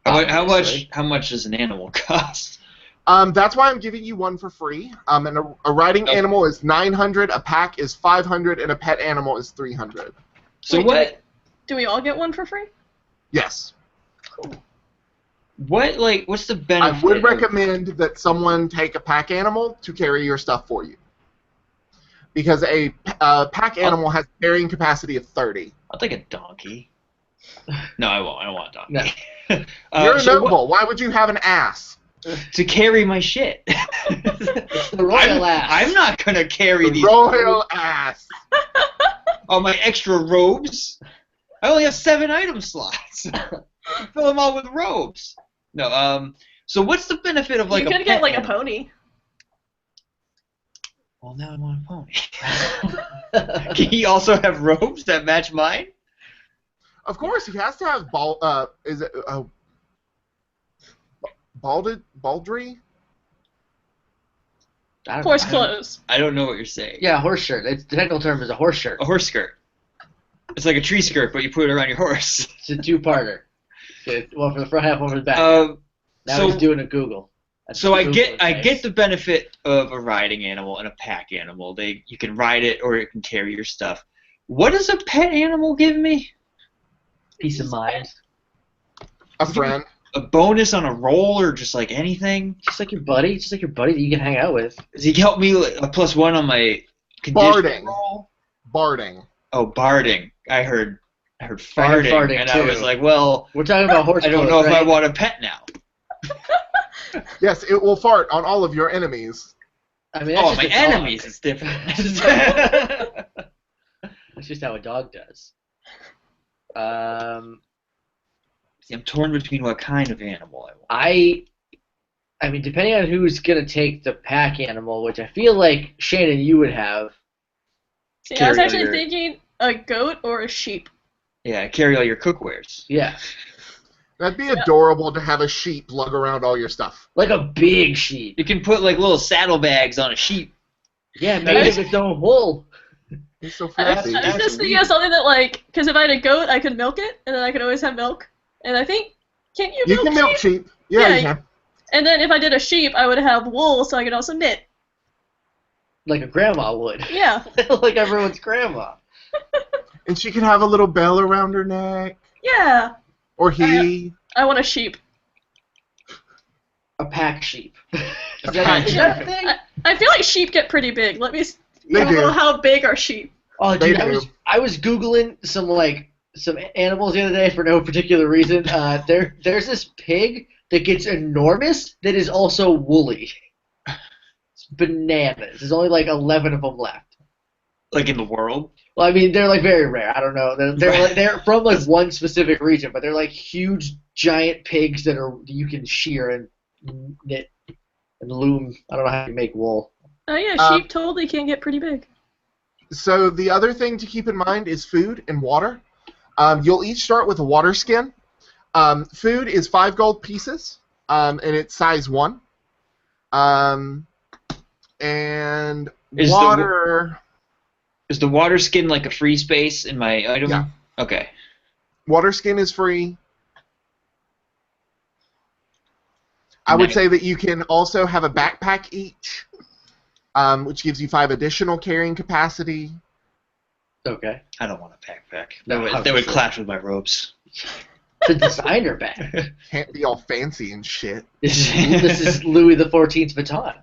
How much does an animal cost? That's why I'm giving you one for free. And a riding animal is 900, a pack is 500, and a pet animal is 300. So Wait, do we all get one for free? Yes. Cool. What's the benefit? I would recommend that someone take a pack animal to carry your stuff for you. Because a pack animal has carrying capacity of 30. I'll take a donkey. No, I won't. I don't want a donkey. No. You're a noble. Why would you have an ass? To carry my shit. The royal ass. I'm not gonna carry The these royal ass. all my extra robes. I only have 7 item slots. Fill them all with robes. No. So what's the benefit of like you a could get like animal? a pony. Well, now I want a pony. Can he also have robes that match mine? Of course, he has to have baldry? I don't Horse know. clothes. I don't know what you're saying. Yeah, horse shirt. The technical term is a horse shirt. A horse skirt. It's like a tree skirt, but you put it around your horse. It's a two-parter. One for the front half, one for the back. Now so he's doing a Google. So I Google get the benefit of a riding animal and a pack animal. You can ride it or it can carry your stuff. What does a pet animal give me? Peace of mind. A friend. A bonus on a roll or just like anything? Just like your buddy. Just like your buddy that you can hang out with. Does he help me a +1 on my conditioning Barding. roll? Barding. Oh, barding. I heard farting, farting, and too. I was like, well, We're talking about horse I don't clothes, know if I right? want a pet now. Yes, it will fart on all of your enemies. I mean, that's Oh, just my a dog. enemies, it's different. That's just how a dog does. See, I'm torn between what kind of animal I want. I mean, depending on who's gonna take the pack animal, which I feel like Shannon, you would have. See, I was Carry actually your- thinking a goat or a sheep. Yeah, carry all your cookwares. Yeah, That'd be adorable to have a sheep lug around all your stuff. like a big sheep. You can put like little saddlebags on a sheep. Yeah, made of its own wool. He's so I fancy. was That's just thinking weird. of something that, like, because if I had a goat, I could milk it, and then I could always have milk. And I think, can't you You milk can milk sheep? sheep. Yeah, Yeah, you can. And then if I did a sheep, I would have wool, so I could also knit. Like a grandma would. Yeah, Like everyone's grandma. And she can have a little bell around her neck. yeah. Or he. I want a sheep. A pack sheep. Is pack that a thing? I feel like sheep get pretty big. Let me. They I don't know do. how big are sheep. Oh, They dude, do. I was googling some animals the other day for no particular reason. There's this pig that gets enormous that is also woolly. It's bananas. There's only like 11 of them left. Like in the world. Well, I mean, they're like very rare. I don't know. They're from like one specific region, but they're like huge, giant pigs that you can shear and knit and loom. I don't know how you make wool. Oh yeah, sheep totally can get pretty big. So the other thing to keep in mind is food and water. You'll each start with a water skin. Food is 5 gold pieces, and it's size 1. And water. Is the water skin like a free space in my item? Yeah. Okay. Water skin is free. I would say that you can also have a backpack each, which gives you 5 additional carrying capacity. Okay. I don't want a backpack. No, That would clash with my robes. It's a designer bag. Can't be all fancy and shit. This is Louis XIV's baton.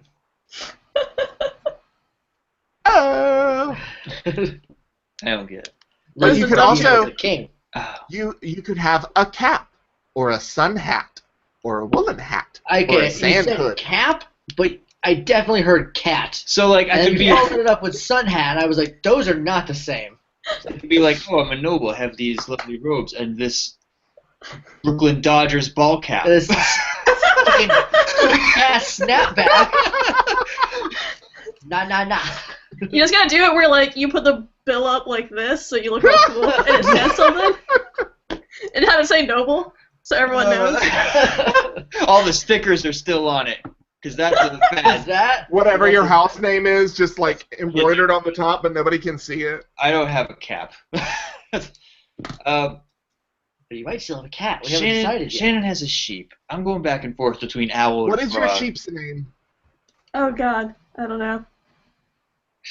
Oh! I don't get it. But you the could dungeon also the king. Oh. you could have a cap, or a sun hat, or a woolen hat, or Okay, a you sand said hood. cap, but I definitely heard cat. So like I And could then be you followed it up with sun hat. I was like, those are not the same. like, oh, I'm a noble. I have these lovely robes and this Brooklyn Dodgers ball cap. This fucking ass snapback. Nah. You just gotta do it where like you put the bill up like this, so you look real cool, and it says something, and have it say noble. so everyone knows. All the stickers are still on it, because that's the Is fad. that Whatever your house name is, just like embroidered on the top, but nobody can see it. I don't have a cap. But you might still have a cat. We haven't decided yet. Shannon has a sheep. I'm going back and forth between owl What and is your frog. sheep's name? Oh God, I don't know.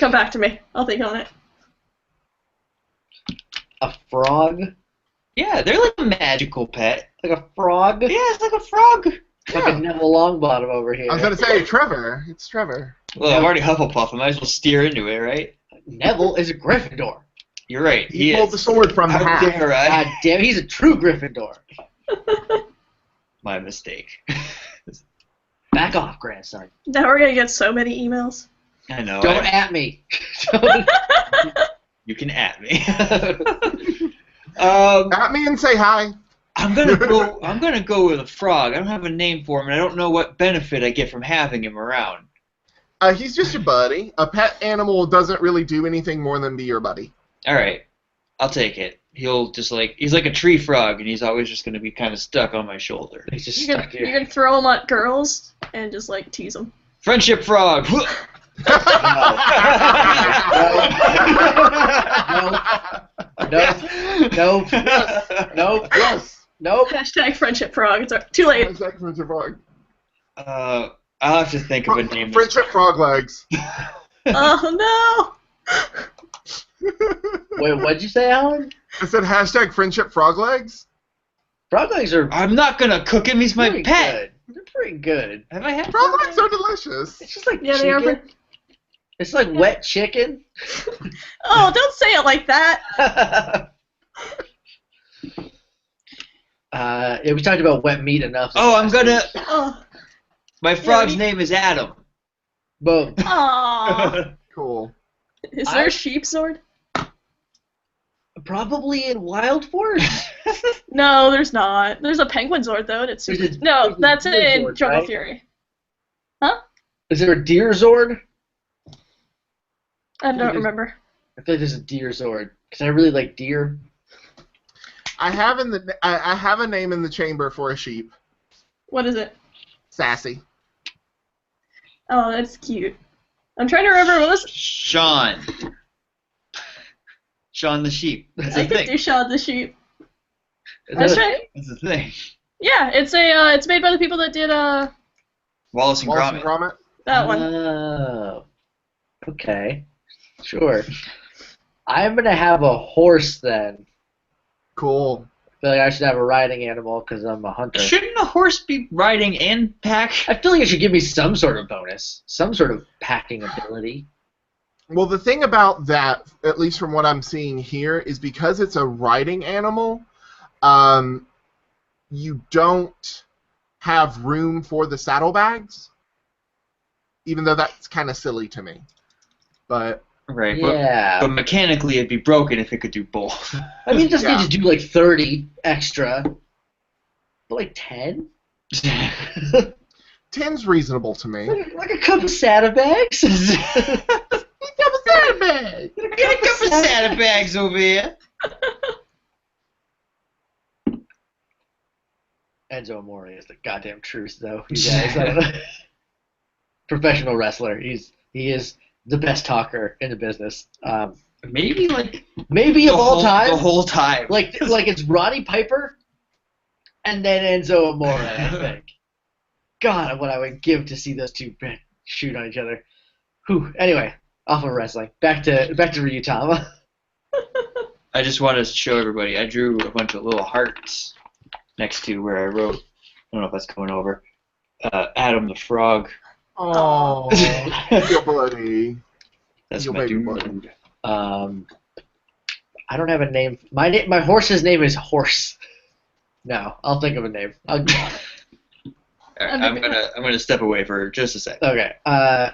Come back to me. I'll think on it. A frog? Yeah, they're like a magical pet. Like a frog? Yeah, it's like a frog. Like a Neville Longbottom over here. I was going to say Trevor. It's Trevor. Well, I'm already Hufflepuff. I might as well steer into it, right? Neville is a Gryffindor. You're right. He He pulled is. the sword from the How hat. dare I? God damn, he's a true Gryffindor. My mistake. Back off, grandson. Now we're gonna get so many emails. I know. Don't at me. Don't- You can at me. At me and say hi. I'm gonna go with a frog. I don't have a name for him, and I don't know what benefit I get from having him around. He's just your buddy. A pet animal doesn't really do anything more than be your buddy. All right, I'll take it. He's like a tree frog, and he's always just gonna be kind of stuck on my shoulder. He's just You're stuck gonna, here. you're gonna throw them at girls and just like tease them. Friendship frog. Nope. Yes. Nope. Hashtag friendship frog. It's too late. Friendship frog. I'll have to think of a name. Friendship frog legs. Oh Wait, what'd you say, Alan? I said hashtag friendship frog legs. Frog legs are I'm not gonna cook him. He's my pretty pet. good. They're pretty good. Have I had Frog legs are delicious. It's just like yeah, they are. chicken. It's like wet chicken. no! Oh, don't say it like that. Yeah, we talked about wet meat enough. Oh, I'm gonna. Oh, My frog's Yeah, name is Adam. Boom. aw. Cool. Is there a sheep sword? Probably in Wild Force. No, there's not. There's a penguin sword though, and it's There's super... a- No, there's a that's deer in sword, Jungle right? Fury. Is there a deer Zord? I don't There's- remember. I feel like there's a deer Zord because I really like deer. I have a name in the chamber for a sheep. What is it? Sassy. Oh, that's cute. I'm trying to remember what was. Sean. Sean the sheep. That's I a could thing. do Shaun the sheep. Is That's that a- right. That's a thing. Yeah, it's made by the people that did Wallace and Wallace and Gromit. Gromit. that one. Oh. Okay. Sure. I'm gonna have a horse then. Cool. I feel like I should have a riding animal because I'm a hunter. Shouldn't a horse be riding and pack? I feel like it should give me some sort of bonus, some sort of packing ability. Well, the thing about that, at least from what I'm seeing here, is because it's a riding animal, you don't have room for the saddlebags, even though that's kind of silly to me. But Right. Yeah. But mechanically, it'd be broken if it could do both. I mean, it doesn't Yeah. need to do like 30 extra, but like 10? 10's reasonable to me. like a couple saddlebags? Saddlebag! Get a couple saddlebags over here. Enzo Amore is the goddamn truth, though. You guys, I don't know. Professional wrestler. He is the best talker in the business. Maybe like Maybe the of all time. The whole time. Like it's Roddy Piper, and then Enzo Amore. I think. God, what I would give to see those two shoot on each other. Whew. Anyway, off of wrestling. Back to Ryuutama. I just want to show everybody. I drew a bunch of little hearts next to where I wrote. I don't know if that's coming over. Adam the Frog. Oh, your buddy. That's Your my baby dude. boy. I don't have a name. My horse's name is Horse. No, I'll think of a name. All right, I'm gonna step away for just a second. Okay. All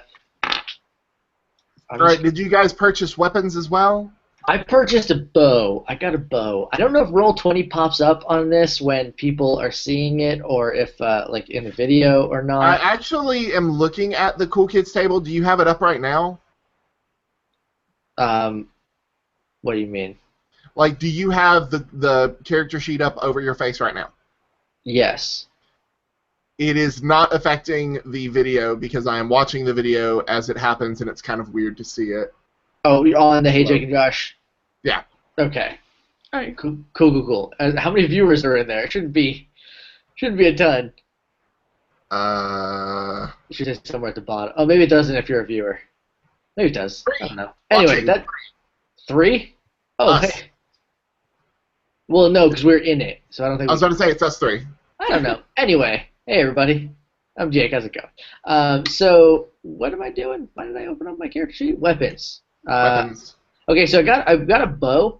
right, did you guys purchase weapons as well? I purchased a bow. I got a bow. I don't know if Roll20 pops up on this when people are seeing it, or if like in the video or I not. actually am looking at the Cool Kids table. Do you have it up right now? What do you mean? Like, do you have the character sheet up over your face right now? Yes. It is not affecting the video because I am watching the video as it happens, and it's kind of weird to see it. Oh, you're all in the Hey Jake and Josh? Yeah. Okay. Alright. Cool. How many viewers are in there? It shouldn't be a ton. It should say somewhere at the bottom. Oh, maybe it doesn't if you're a viewer. Maybe it does. I don't know. Anyway, Watching. that 3? Oh, Us. hey. Well, no, because we're in it, so I don't think. I was about to say it's us 3. I don't know. Anyway, hey everybody, I'm Jake. How's it going? So what am I doing? Why did I open up my character sheet? Weapons. Weapons. Okay, so I've got a bow,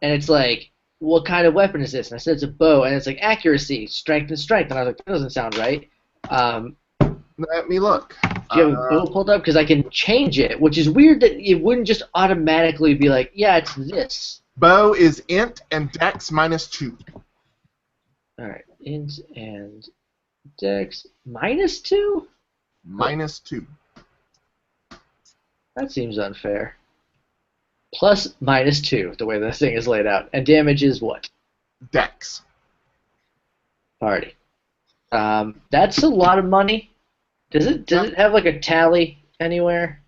and it's like, what kind of weapon is this? And I said it's a bow, and it's like accuracy, strength, and strength. And I was like, that doesn't sound right. Let me look. Do you have a bow pulled up? Because I can change it, which is weird that it wouldn't just automatically be like, yeah, it's this. Bow is int and dex -2. All right, int and dex -2? -2. That seems unfair. Plus -2, the way this thing is laid out. And damage is what? Dex. Party. That's a lot of money. Does it have like a tally anywhere?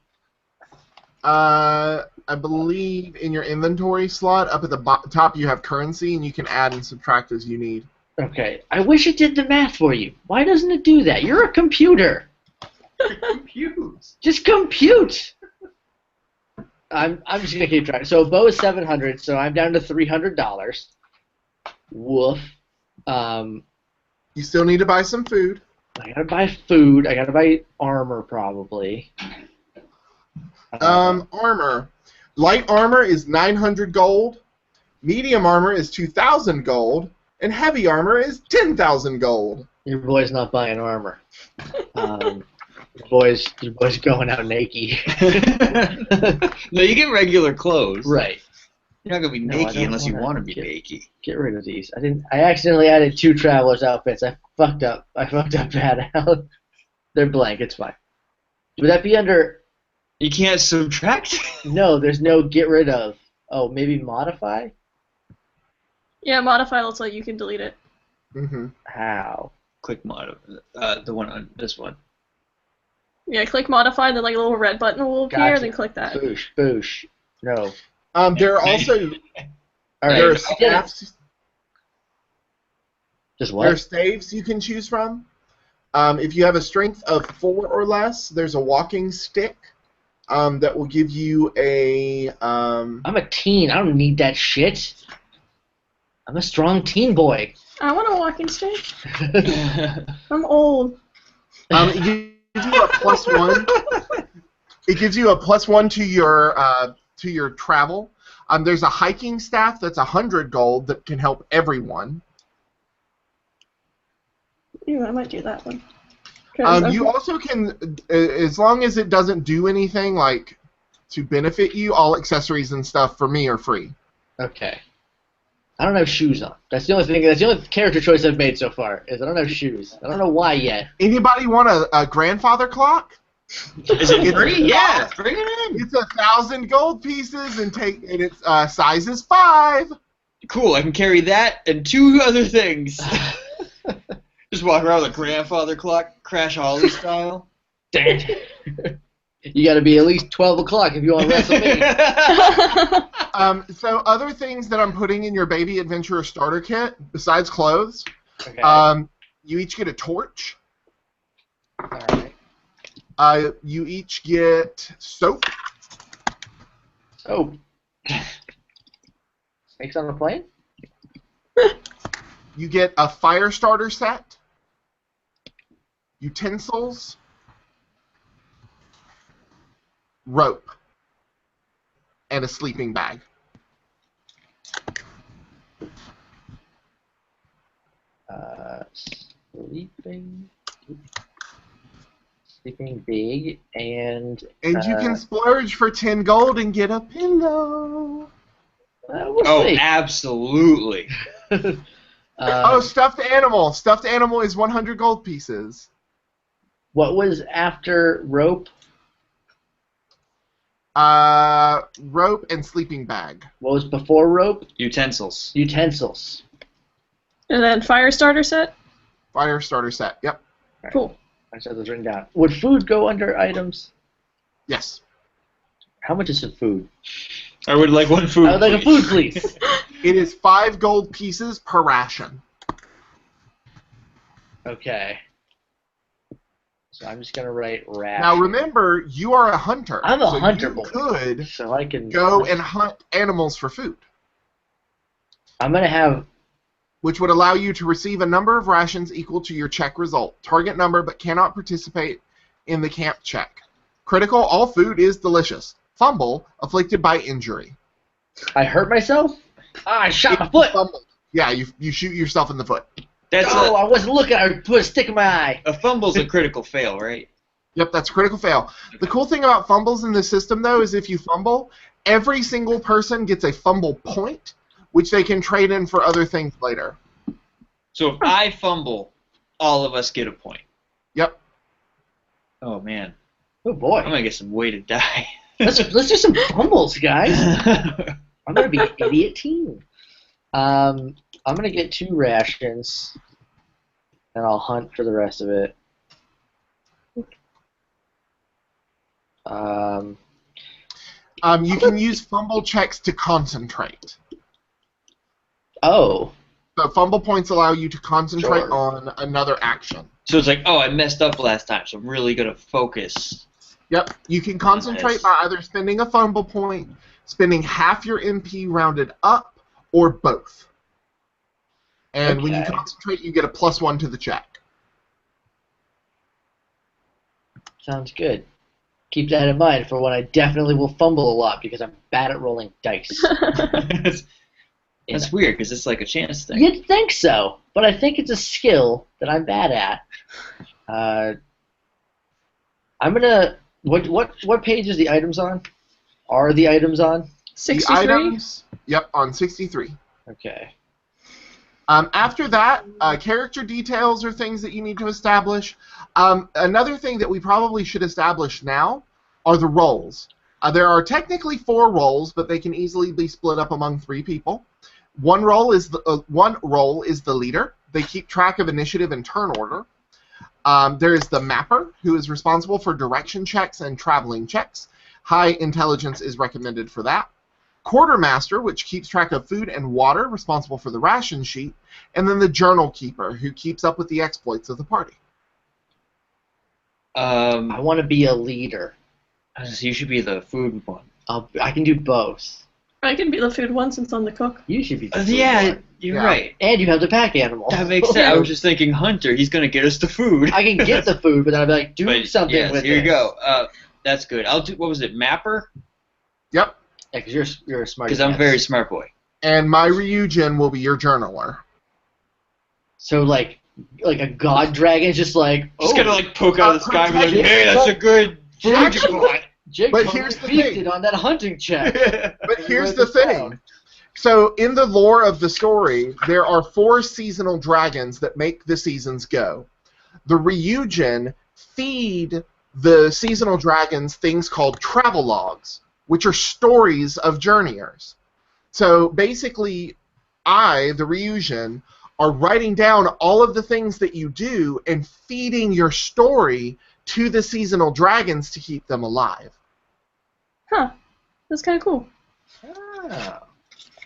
I believe in your inventory slot up at the top you have currency, and you can add and subtract as you need. Okay. I wish it did the math for you. Why doesn't it do that? You're a computer. Compute. Just compute. I'm just gonna keep trying. So a bow is $700, so I'm down to $300. Woof. You still need to buy some food. I gotta buy food. I gotta buy armor probably. Armor. Light armor is 900 gold. Medium armor is 2,000 gold. And heavy armor is 10,000 gold. Your boy's not buying armor. Your boy's going out naked. No, you get regular clothes. Right. You're not gonna be No, I naked don't unless you wanna want to be get- naked. Get rid of these. I accidentally added 2 travelers outfits. I fucked up bad. They're blank. It's fine. Would that be under? You can't subtract. No, there's no get rid of. Oh, maybe modify? Yeah, modify looks like you can delete it. Mm-hmm. How? Click mod. The one on this one. Yeah, click modify, then like a little red button will appear, Gotcha. then click that. Boosh. No. There are also All right. there are I did it. staffs. Just There are what? staves you can choose from. If you have a strength of 4 or less, there's a walking stick that will give you a. I'm a teen. I don't need that shit. I'm a strong teen boy. I want a walking stick. I'm old. It gives you a +1. It gives you a +1 to your travel. There's a hiking staff that's 100 gold that can help everyone. Ew, I might do that one. 'Cause You also can, as long as it doesn't do anything like to benefit you, all accessories and stuff for me are free. Okay. I don't have shoes on. That's the only thing. That's the only character choice I've made so far. Is I don't have shoes. I don't know why yet. Anybody want a grandfather clock? Is it It's free? a- Yeah, bring it in. It's 1,000 gold pieces and its size is 5. Cool. I can carry that and 2 other things. Just walk around with a grandfather clock, Crash Holly style. Dang it. You got to be at least 12 o'clock if you want to wrestle me. So other things that I'm putting in your baby adventurer starter kit besides clothes, Okay. you each get a torch. All right. You each get soap. Oh. Snakes on a plane? You get a fire starter set. Utensils. Rope. And a sleeping bag. Sleeping big and. And you can splurge for 10 gold and get a pillow. We'll Oh, see. absolutely. Stuffed animal. Stuffed animal is 100 gold pieces. What was after rope? Rope and sleeping bag. What was before rope? Utensils. Utensils. And then fire starter set. Fire starter set. Yep. Cool. I just have those written down. Would food go under items? Yes. How much is some food? I would like one food. I would like a food, please. It is 5 gold pieces per ration. Okay. So I'm just gonna write ration. Now remember, you are a hunter. I'm a so hunter you boy. could So I can go and hunt animals for food, I'm gonna have. which would allow you to receive a number of rations equal to your check result. Target number, but cannot participate in the camp check. Critical, all food is delicious. Fumble, afflicted by injury. I hurt myself. Ah, I shot my If you foot. fumble, yeah, you shoot yourself in the foot. That's I wasn't looking. I put a stick in my eye. a fumble's a critical fail, right? Yep, that's critical fail. The cool thing about fumbles in this system, though, is if you fumble, every single person gets a fumble point, which they can trade in for other things later. So if I fumble, all of us get a point. Yep. Oh man, Oh boy. I'm gonna get some way to die. Let's do some fumbles, guys. I'm gonna be an idiot team. I'm gonna get 2 rations, and I'll hunt for the rest of it. You can use fumble checks to concentrate. Oh. So fumble points allow you to concentrate Sure. on another action. So it's like, oh, I messed up last time, so I'm really gonna focus. Yep. You can concentrate Nice. by either spending a fumble point, spending half your MP rounded up, or both. And when you Okay. concentrate, you get a +1 to the check. Sounds good. Keep that in mind for when I definitely will fumble a lot because I'm bad at rolling dice. That's weird because it's like a chance thing. You'd think so, but I think it's a skill that I'm bad at. I'm gonna. What page is the items on? Are the items on? 63? The items, yep, on 63. Okay. After that, character details are things that you need to establish. Another thing that we probably should establish now are the roles. There are technically 4 roles, but they can easily be split up among 3 people. One role is the leader. They keep track of initiative and turn order. There is the mapper, who is responsible for direction checks and traveling checks. High intelligence is recommended for that. Quartermaster, which keeps track of food and water, responsible for the ration sheet. And then the journal keeper, who keeps up with the exploits of the party. I want to be a leader. So you should be the food one. I can do both. I can be the food one since I'm the cook. You should be the food Yeah, one. you're Yeah. right. And you have the pack animal. That makes sense. I was just thinking Hunter. He's gonna get us the food. I can get the food, but then I'll be like, do But something yes, with here it. you go. That's good. I'll do. What was it? Mapper? Yep. Yeah, because you're a smart. Because I'm a very smart boy. And my Ryuujin will be your journaler. So like a god dragon is just like Just gonna like poke out of the sky and be like, protect- hey, that's a good food Actually- you bought. Jake But totally here's the beefed thing. it on that hunting check. But here's wrote the this thing. down. So in the lore of the story, there are 4 seasonal dragons that make the seasons go. The Ryuujin feed the seasonal dragons things called travelogues, which are stories of journeyers. So basically, the Ryuujin, are writing down all of the things that you do and feeding your story to the seasonal dragons to keep them alive. Huh. That's kind of cool. Ah.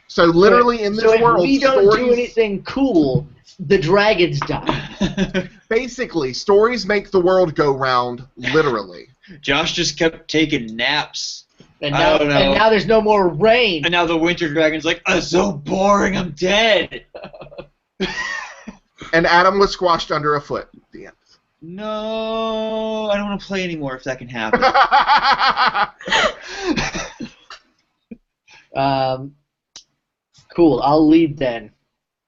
So literally in this so if world, we don't do stories, anything cool, the dragons die. basically, stories make the world go round, literally. Josh just kept taking naps. And I now, don't know. and now there's no more rain. And now the winter dragon's like, oh, so boring, I'm dead. And Adam was squashed under a foot at the end. No, I don't want to play anymore if that can happen. Cool. I'll lead then.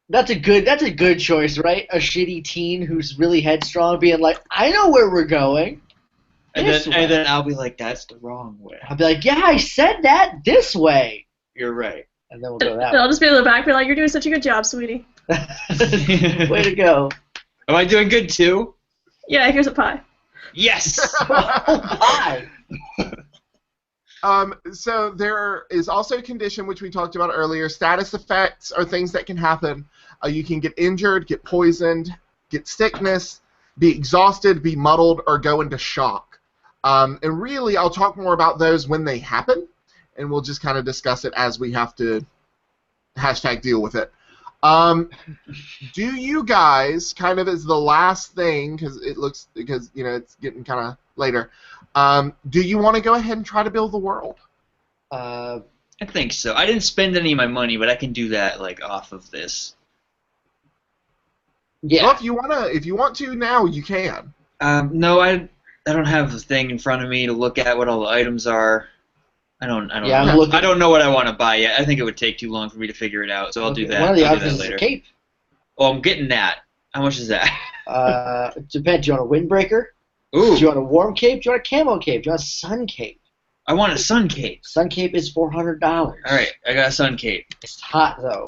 That's a good choice, right? A shitty teen who's really headstrong, being like, I know where we're going. and This then way. and then I'll be like, that's the wrong way. I'll be like, yeah, I said that this way, You're right. and then we'll go that And I'll just be in the back, be like, "You're doing such a good job, sweetie." way. Way to go. Am I doing good too? Yeah, here's a pie. Yes. Hi. So there is also a condition which we talked about earlier. Status effects are things that can happen. You can get injured, get poisoned, get sickness, be exhausted, be muddled, or go into shock. And really, I'll talk more about those when they happen, and we'll just kind of discuss it as we have to #deal with it. Do you guys, kind of as the last thing, because it's getting kind of later, do you want to go ahead and try to build the world? I think so. I didn't spend any of my money, but I can do that off of this. Yeah. Well, if you want to now, you can. No, I don't have the thing in front of me to look at what all the items are. I don't know. I don't know what I want to buy yet. I think it would take too long for me to figure it out, so I'll do that. One of the I'll do options that is later. a cape. Oh, I'm getting that. How much is that? Depends. Do you want a windbreaker? Ooh. Do you want a warm cape? Do you want a camo cape? Do you want a sun cape? I want a sun cape. Sun cape is $400. All right, I got a sun cape. It's hot though.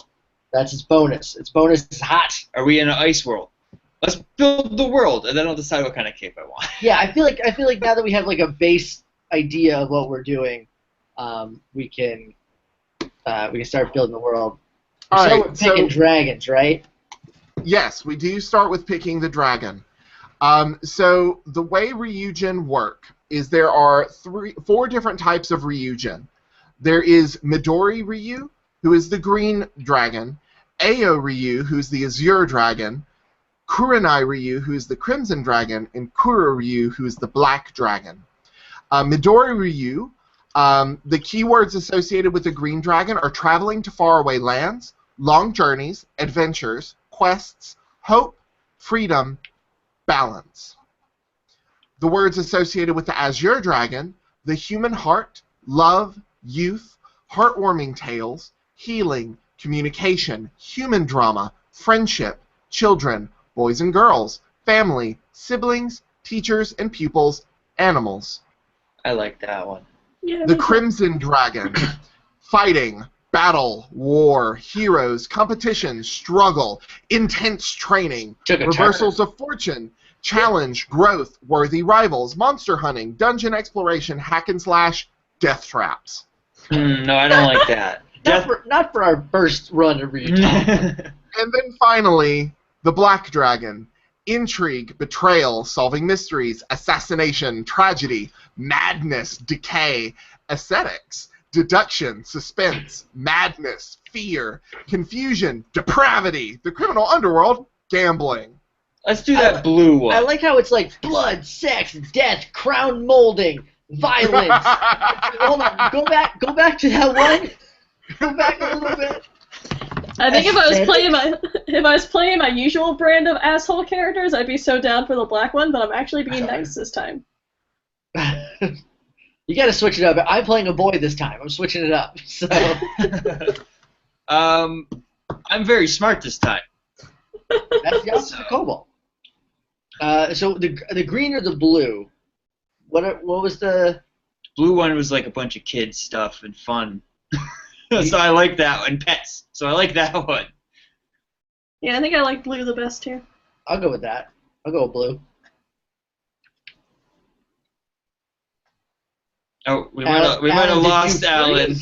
That's its bonus. Its bonus is hot. Are we in an ice world? Let's build the world, and then I'll decide what kind of cape I want. Yeah, I feel like now that we have like a base idea of what we're doing, we can start building the world. All So right, we're picking dragons, right? Yes, we do start with picking the dragon. So the way Ryujin work is there are 4 different types of Ryujin. There is Midori Ryu, who is the green dragon, Ao Ryu, who's the azure dragon, Kurenai Ryu, who's the crimson dragon, and Kura Ryu, who's the black dragon. Midori Ryu, the keywords associated with the green dragon are traveling to faraway lands, long journeys, adventures, quests, hope, freedom, balance. The words associated with the azure dragon, the human heart, love, youth, heartwarming tales, healing, communication, human drama, friendship, children, boys and girls, family, siblings, teachers and pupils, animals. I like that one. Yeah, The crimson dragon, fighting, battle, war, heroes, competition, struggle, intense training, Took a reversals of fortune, challenge, growth, worthy rivals, monster hunting, dungeon exploration, hack and slash, death traps. No, I don't like that. Not for our first run of Ryuutama. And then finally, the black dragon, intrigue, betrayal, solving mysteries, assassination, tragedy, madness, decay, ascetics, deduction, suspense, madness, fear, confusion, depravity, the criminal underworld, gambling. Let's do that blue one. I like how it's like blood, sex, death, crown molding, violence. Hold on, go back to that one. Go back a little bit. I think if I was playing my usual brand of asshole characters, I'd be so down for the black one. But I'm actually being nice this time. You got to switch it up. I'm playing a boy this time. I'm switching it up. So. I'm very smart this time. That's the opposite of Cobalt. So the green or the blue? What was the blue one? Was like a bunch of kids stuff and fun. So I like that one. Pets. So I like that one. Yeah, I think I like blue the best here. I'll go with that. I'll go with blue. Oh, we might have lost Alan.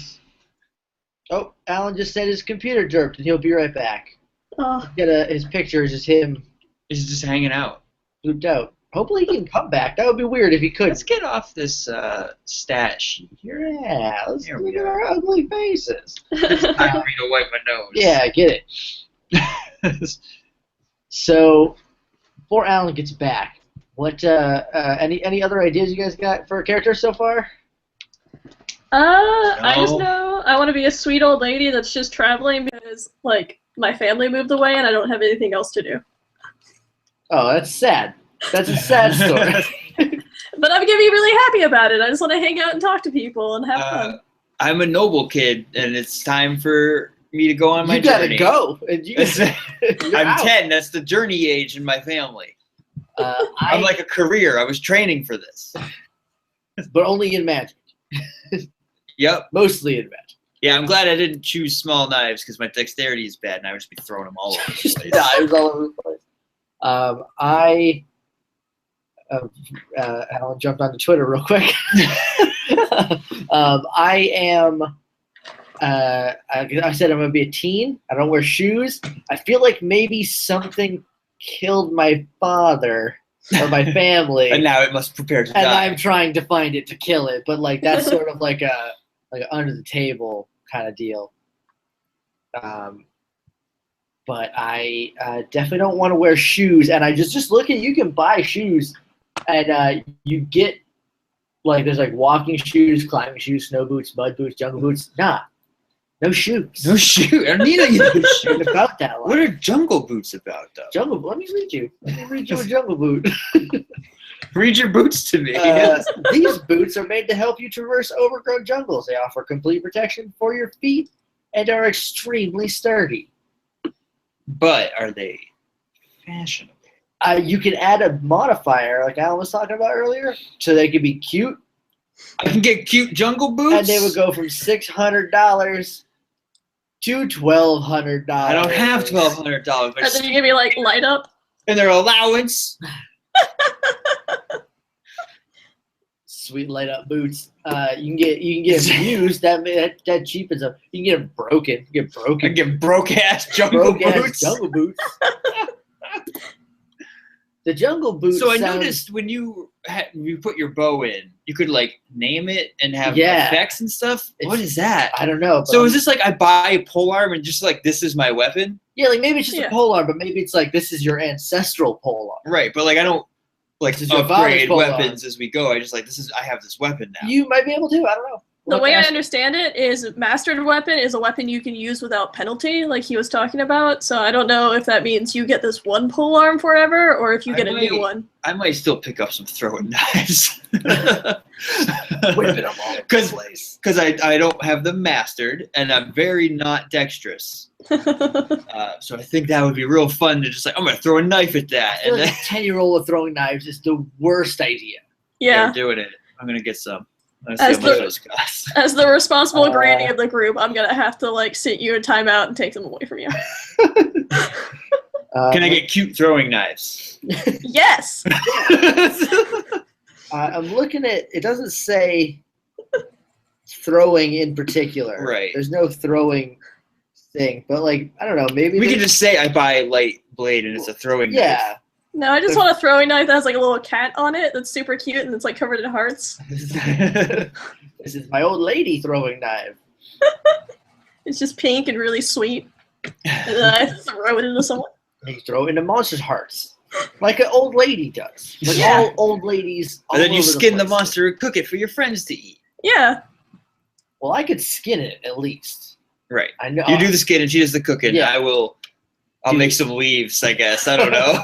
Oh, Alan just said his computer derped, and he'll be right back. Oh. His picture is just him. He's just hanging out. Looped out. Hopefully he can come back. That would be weird if he could. Let's get off this stat sheet here. Yeah, let's look at our ugly faces. Time for me to wipe my nose. Yeah, I get it. So, before Alan gets back, what any other ideas you guys got for a character so far? I just know I want to be a sweet old lady that's just traveling because, like, my family moved away and I don't have anything else to do. Oh, that's sad. That's a sad story. But I'm gonna be really happy about it. I just want to hang out and talk to people and have fun. I'm a noble kid, and it's time for me to go on my journey. You gotta go. I'm out. 10. That's the journey age in my family. I'm like a career. I was training for this. But only in magic. Yep. Mostly in magic. Yeah, I'm glad I didn't choose small knives because my dexterity is bad, and I would just be throwing them all over the place. Knives all over the place. Alan jumped onto Twitter real quick. I said I'm going to be a teen. I don't wear shoes. I feel like maybe something killed my father or my family, And now it must prepare to and die. I'm trying to find it to kill it. But like that's sort of like a under the table kind of deal. But I definitely don't want to wear shoes. And I just look at you can buy shoes, and you get like there's like walking shoes, climbing shoes, snow boots, mud boots, jungle boots. Nah, no shoes. No shoe. I don't need any of those shoes. It's about that life. What are jungle boots about, though? Jungle? Let me read you. Let me read you a jungle boot. Read your boots to me. These boots are made to help you traverse overgrown jungles. They offer complete protection for your feet and are extremely sturdy. But are they fashionable? You can add a modifier, like Alan was talking about earlier, so they could be cute. I can get cute jungle boots? And they would go from $600 to $1,200. I don't have $1,200. And then you give me like light up. And their allowance. Sweet light up boots. You can get them used. That cheapens them. You can get them broken. You get broken. I get broke ass jungle boots. Jungle boots. The jungle boots. So I noticed when you put your bow in, you could like name it and have effects and stuff. What is that? I don't know. So is this like I buy a polearm and just like this is my weapon? Yeah, like maybe it's just a polearm, but maybe it's like this is your ancestral polearm. Right, but like I don't like upgrade weapons as we go. I just like I have this weapon now. You might be able to. I don't know. The way I understand it is mastered weapon is a weapon you can use without penalty, like he was talking about. So I don't know if that means you get this one polearm forever or if you get a new one. I might still pick up some throwing knives. Whipping them all over the place. Because I don't have them mastered, and I'm very not dexterous. So I think that would be real fun to just like, I'm going to throw a knife at that. I feel like a 10-year-old with throwing knives is the worst idea. Yeah. They're doing it. I'm going to get some. As the responsible granny of the group, I'm going to have to like sit you in timeout and take them away from you. Can I get cute throwing knives? Yes! I'm looking at it. Doesn't say throwing in particular. Right. There's no throwing thing, but like I don't know. Maybe we could just say I buy a light blade and it's a throwing knife. No, I just want a throwing knife that has like a little cat on it that's super cute and it's like covered in hearts. This is my old lady throwing knife. It's just pink and really sweet. And then I throw it into someone. You throw it into monsters' hearts. Like an old lady does. Like all old ladies. And then you skin the monster and cook it for your friends to eat. Yeah. Well, I could skin it at least. Right. I know. You do the skin and she does the cooking. Yeah. I'll make some leaves, I guess. I don't know.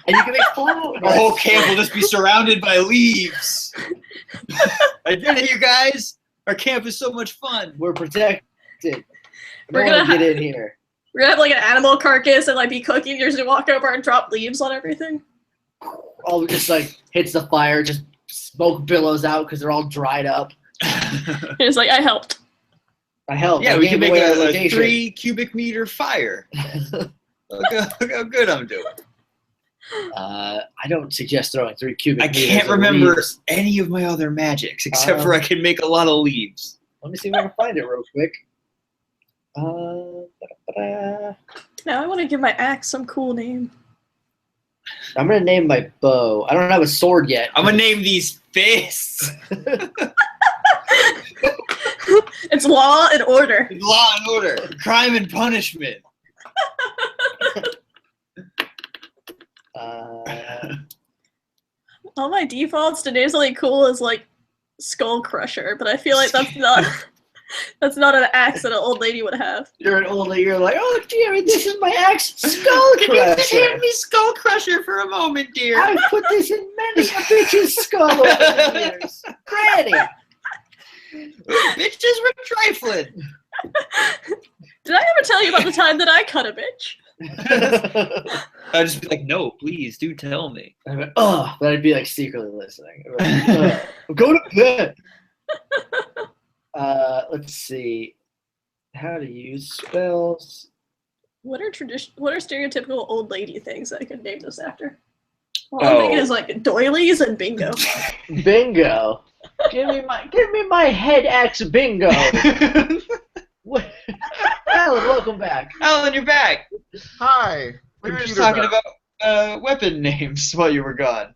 And you can make flour. The whole camp will just be surrounded by leaves. I did it, you guys. Our camp is so much fun. We're protected. We're gonna get in here. We're gonna have like an animal carcass and like be cooking. You're just gonna walk over and drop leaves on everything. All just like hits the fire, just smoke billows out because they're all dried up. It's like I helped. I helped. Yeah, I we can make a 3 cubic meter fire. Look how good I'm doing. I don't suggest throwing 3 cubic meters. I can't remember any of my other magics except for I can make a lot of leaves. Let me see if I can find it real quick. Now I want to give my axe some cool name. I'm gonna name my bow. I don't have a sword yet. I'm gonna name these fists. It's law and order. Law and order. Crime and punishment. All my defaults to name something cool is like Skull Crusher, but I feel like that's not an axe that an old lady would have. You're an old lady. You're like, oh dear, this is my axe, Skull Crusher. Can you just hand me Skull Crusher for a moment, dear? I've put this in many a bitch's skull over the years. Granny. Bitches were trifling. Did I ever tell you about the time that I cut a bitch? I'd just be like, no, please do tell me. But I'd be like secretly listening. Go to bed. Let's see. How to use spells. What are stereotypical old lady things that I could name this after? Well, I'm thinking is like doilies and bingo. Bingo. Give me my head axe bingo. Alan, welcome back. Alan, you're back. Hi. We were just talking about weapon names while you were gone.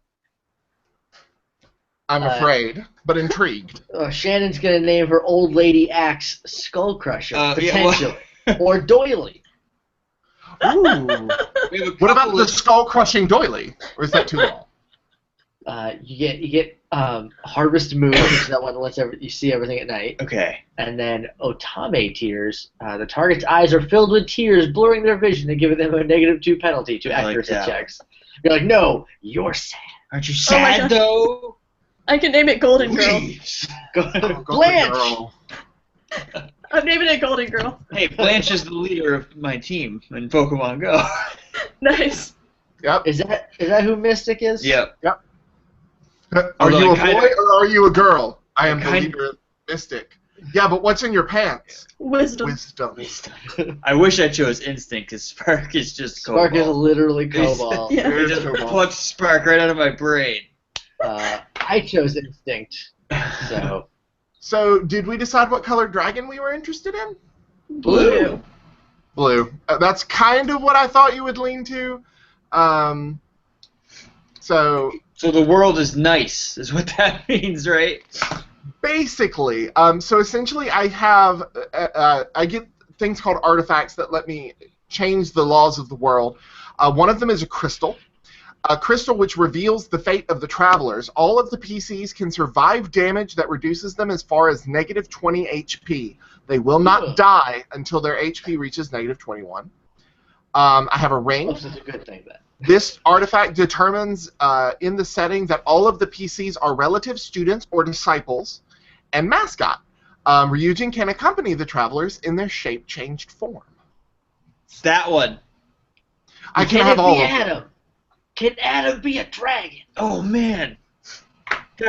I'm afraid, but intrigued. Shannon's gonna name her old lady axe Skull Crusher, Yeah, potentially, or Doily. Ooh. We have a What about couple the of- skull-crushing doily? Or is that too long? You get Harvest Moon, which is that one that lets you see everything at night, Okay. and then Otame tears. The target's eyes are filled with tears, blurring their vision and giving them a -2 penalty to I like accuracy that. checks. You're like, no, you're sad. Aren't you Oh my sad gosh. though? I can name it Golden Girl. Please. Oh, Blanche! girl. I'm naming it Golden Girl. Hey, Blanche is the leader of my team in Pokemon Go. Nice. Yep. Is that who Mystic is? Yep. Are Although you I a kinda- boy or are you a girl? I am the kinda- leader of Mystic. Yeah, but what's in your pants? Wisdom. Wisdom. I wish I chose Instinct because Spark is just Spark is Cobalt. literally Cobalt. Yeah. It just plucked Spark right out of my brain. I chose Instinct, so So, did we decide what color dragon we were interested in? blue. Blue. That's kind of what I thought you would lean to. So the world is nice, is what that means, right? basically, so essentially, I have I get things called artifacts that let me change the laws of the world. One of them is a crystal. A crystal which reveals the fate of the travelers. All of the PCs can survive damage that reduces them as far as -20 HP. They will not die until their HP reaches -21. I have a ring. Oh, that's a good thing then. This artifact determines in the setting that all of the PCs are relative students or disciples, and mascot. Ryujin can accompany the travelers in their shape-changed form. That one. I Can can have it all be of them. Adam? Can Adam be a dragon? Oh man.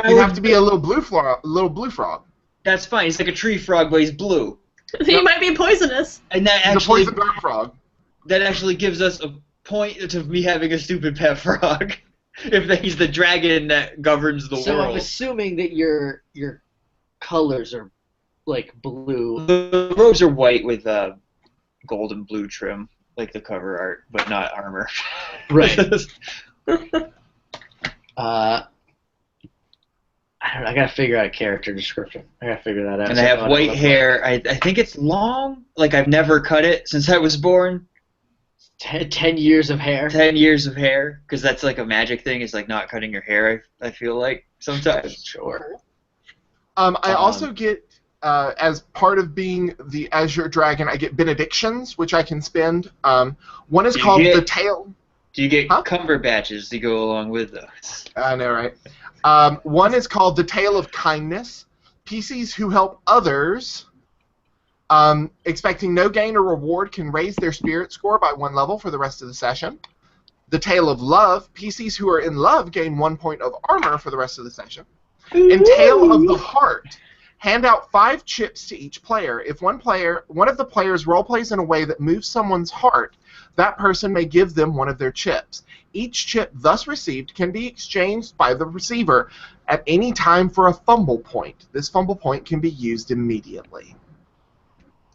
You have to be a little blue frog. That's fine. He's like a tree frog, but he's blue, He might be poisonous. and that He's a actually poison dart frog. gives us a point to me having a stupid pet frog. If he's the dragon that governs the So I'm world. assuming that your colors are like blue. The robes are white with gold and blue trim, like the cover art, but not armor. Right. I don't know. I gotta figure out a character description. I gotta figure that out. And I have white hair. I think it's long. Like I've never cut it since I was born. 10 years of hair. 10 years of hair, because that's like a magic thing. Is like not cutting your hair. I feel like sometimes. Sure. I also get, as part of being the Azure Dragon, I get benedictions, which I can spend. One is Do you called get- the Tail. Do you get Huh? Cumberbatches to go along with those? I know, right? One is called the Tale of Kindness. PCs who help others, expecting no gain or reward, can raise their spirit score by 1 level for the rest of the session. The Tale of Love. PCs who are in love gain 1 point of armor for the rest of the session. And Tale of the Heart. Hand out 5 chips to each player. If one of the players roleplays in a way that moves someone's heart, that person may give them one of their chips. Each chip thus received can be exchanged by the receiver at any time for a fumble point. This fumble point can be used immediately.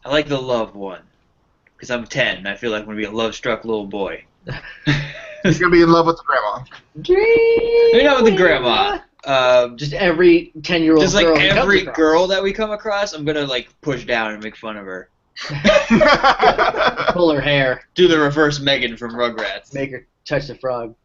I like the love one, because I'm 10. And I feel like I'm gonna be a love-struck little boy. He's going to be in love with grandma. Maybe not with the grandma. Just every 10-year-old Just like girl. he comes every across. girl that we come across, I'm gonna like push down and make fun of her. Pull her hair. Do the reverse Megan from Rugrats. Make her touch the frog.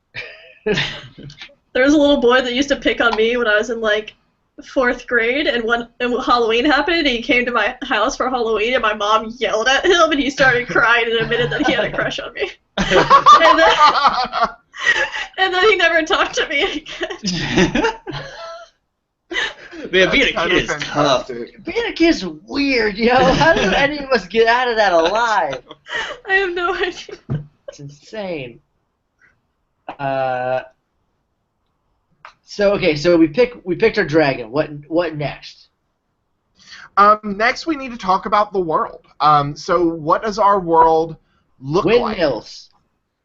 There was a little boy that used to pick on me when I was in like 4th grade, and when Halloween happened, he came to my house for Halloween, and my mom yelled at him, and he started crying and admitted that he had a crush on me. And then he never talked to me again. Man, being a That's kid is kinda tough. fantastic. Being a kid's weird, yo. How do any of us get out of that alive? I have no idea. It's insane. So we picked our dragon. What next? Next, we need to talk about the world. So what does our world look like? Windmills.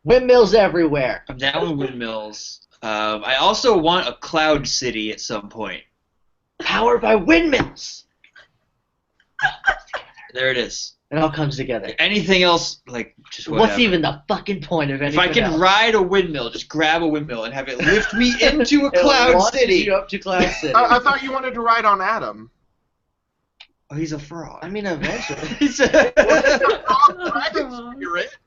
Windmills everywhere. I'm down with windmills. I also want a cloud city at some point. Powered by windmills. There it is. It all comes together. Anything else, like, just whatever. What's even the fucking point of anything If I can else? ride a windmill, just grab a windmill and have it lift me into a cloud It launches city. you up to Cloud City. I thought you wanted to ride on Adam. Oh, he's a frog. I mean, eventually. Dragon spirit.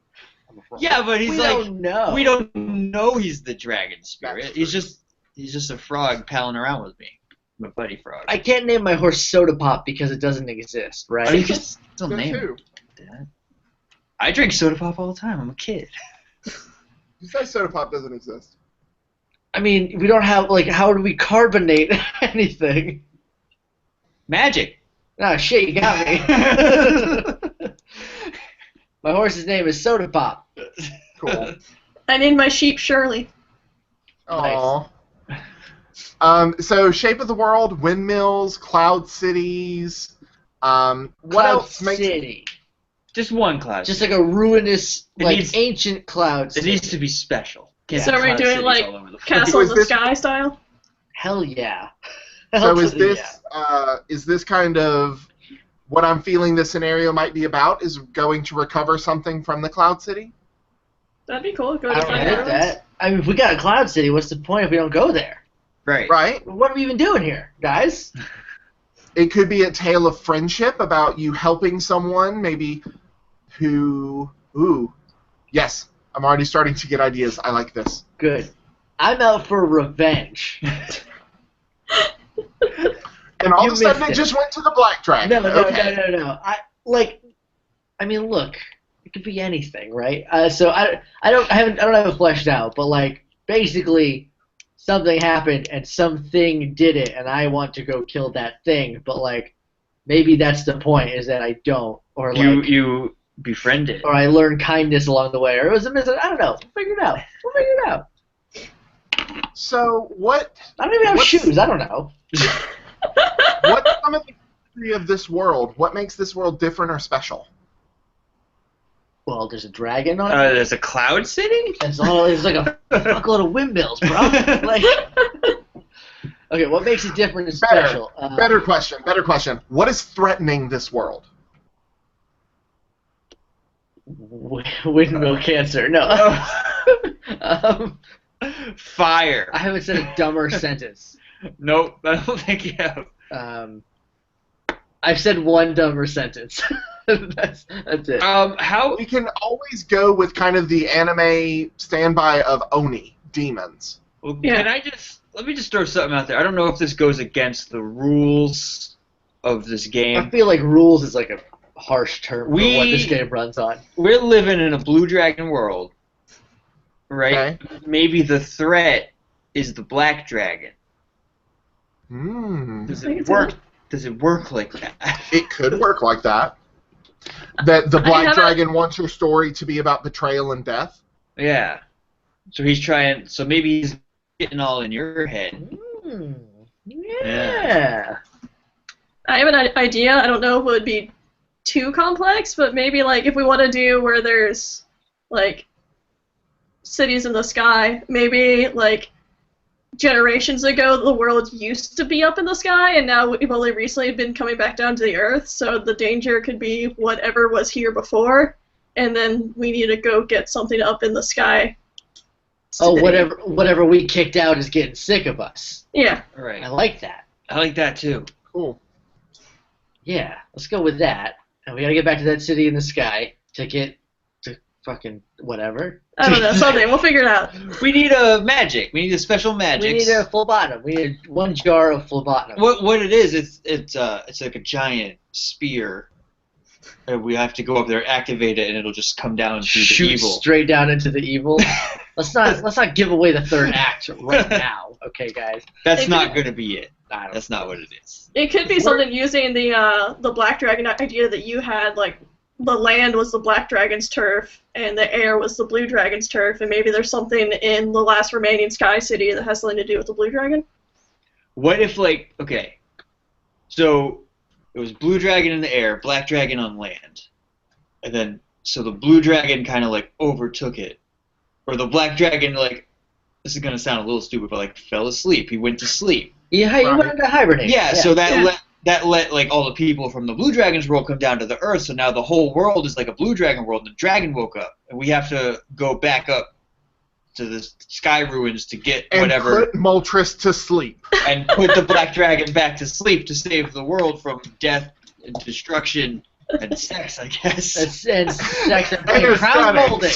Yeah, but he's we like, don't know. we don't know he's the dragon spirit. That's He's true. just a frog palling around with me, my buddy frog. I can't name my horse Soda Pop because it doesn't exist, right? I mean, you can still So name too. it. I drink soda pop all the time. I'm a kid. You say soda pop doesn't exist. I mean, we don't have, like, how do we carbonate anything? Magic. Oh, shit, you got me. My horse's name is Soda Pop. Cool. I named my sheep Shirley. Aww. So shape of the world, windmills, cloud cities. What Cloud else makes City. Just one cloud. Just like a ruinous, It like, needs- ancient cloud it city. needs to be special. Yeah. So are we Cloud doing cities like all over the place. Castle in Is the this- Sky style? Hell yeah. So Hell is to the this is this kind of what I'm feeling this scenario might be about? Is going to recover something from the Cloud City? That'd be cool. Go I to don't find hate out. that. I mean, if we got a Cloud City, what's the point if we don't go there? Right. Right. What are we even doing here, guys? It could be a tale of friendship about you helping someone, maybe who. Ooh, yes. I'm already starting to get ideas. I like this. Good. I'm out for revenge. And all You of a sudden, missed it it. just went to the Black Dragon. No. Okay. I mean, look, it could be anything, right? So I don't have it fleshed out, but like basically something happened and something did it, and I want to go kill that thing, but like maybe that's the point is that I don't, or like You befriended. or I learn kindness along the way, or it was a I don't know. We'll figure it out. So what? I don't even have What's- shoes. I don't know. What's some of the history of this world? What makes this world different or special? Well, there's a dragon on it. There's a cloud city? There's like a fuckload of windmills, bro. Like, okay, what makes it different and Better. special? Better question. What is threatening this world? Windmill cancer. No. Fire. I haven't said a dumber sentence. Nope, I don't think you have. I've said one dumber sentence. that's it. How? We can always go with kind of the anime standby of Oni, demons. Well, Yeah. Let me just throw something out there. I don't know if this goes against the rules of this I game. feel like rules is like a harsh term for what We- this game runs on. We're living in a blue dragon world, right? Okay. Maybe the threat is the black dragon. Hmm. Does I think it it's work? Does it work like that? It could work like that. That the I Black haven't- Dragon wants your story to be about betrayal and death. Yeah. So he's trying. So maybe he's getting all in your head. Yeah. I have an idea. I don't know if it would be too complex, but maybe like if we want to do where there's like cities in the sky, maybe like generations ago the world used to be up in the sky and now we've only recently been coming back down to the earth, so the danger could be whatever was here before, and then we need to go get something up in the sky. Oh, today. whatever we kicked out is getting sick of us. Yeah. Right. I like that. I like that too. Cool. Yeah, let's go with that. And we gotta get back to that city in the sky to get to fucking whatever. I don't know, something. We'll figure it out. We need a magic. We need a special magic. We need a phlebotomy. We need one jar of phlebotomy. What it is? It's like a giant spear. And we have to go up there, activate it, and it'll just come down through the Shoot evil. straight down into the evil. let's not give away the third act right now, okay, guys? That's It not could- going to be it. I don't That's not what it is. It could be something using the black dragon idea that you had, like the land was the black dragon's turf and the air was the blue dragon's turf, and maybe there's something in the last remaining sky city that has something to do with the blue dragon. What if, like, okay, so it was blue dragon in the air, black dragon on land, and then so the blue dragon kind of like overtook it, or the black dragon, like, this is gonna sound a little stupid, but like fell asleep. He went to sleep. You Right. went into hibernation. Yeah. So that Yeah. that let like all the people from the Blue Dragon's world come down to the Earth. So now the whole world is like a Blue Dragon world. And the dragon woke up, and we have to go back up to the sky ruins to get And whatever put Moltres to sleep. and put the black dragon back to sleep to save the world from death and destruction and sex, I guess. And sex and And crown aesthetics. molding.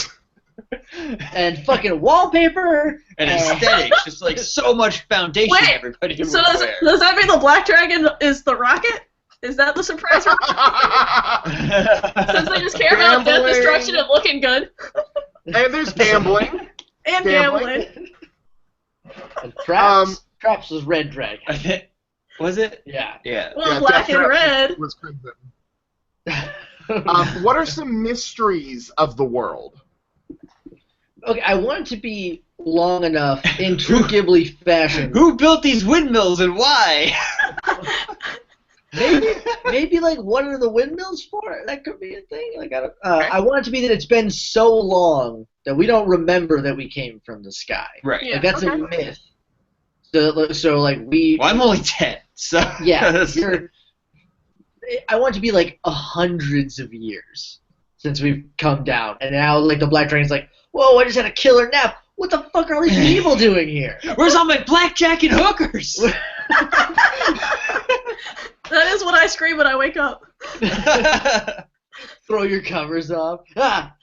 And fucking wallpaper. And aesthetics, just like so much foundation Wait, everybody would So wear. does that mean the black dragon is the rocket? Is that the surprise rocket? Since they just care about death, Gambling. destruction, and looking good. And there's gambling. And Gambling. gambling. And Traps. Traps was red dragon. I think, was it? Yeah. Yeah. Well, Yeah, black Death and Trap red. was crimson. What are some mysteries of the world? Okay, I want it to be long enough in true Ghibli fashion. Who built these windmills and why? Maybe like what are the windmills for? That could be a thing. Like I want it to be that it's been so long that we don't remember that we came from the sky. Right. Yeah. Like that's a okay. myth. So like we. Well, I'm only 10, so... Yeah. I want it to be like hundreds of years since we've come down, and now like the black dragon's like, whoa! I just had a killer nap. What the fuck are all these people doing here? Where's all my blackjack and hookers? That is what I scream when I wake up. Throw your covers off. Ah.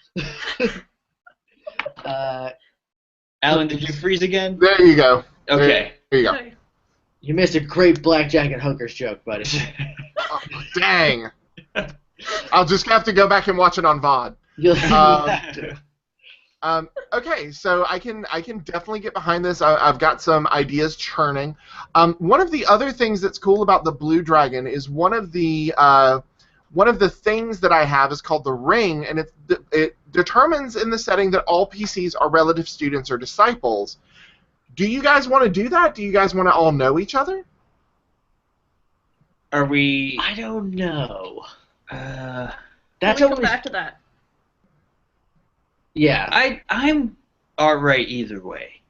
Alan, did you freeze again? There you go. Okay. There you go. Okay. You missed a great blackjack and hookers joke, buddy. Oh, dang. I'll just have to go back and watch it on VOD. You'll Um, have to. Okay, so I can definitely get behind this. I've got some ideas churning. One of the other things that's cool about the Blue Dragon is one of the things that I have is called the Ring, and it determines in the setting that all PCs are relative students or disciples. Do you guys want to do that? Do you guys want to all know each other? Are we... I don't know. That's That's come always back to that. yeah. I'm alright either way.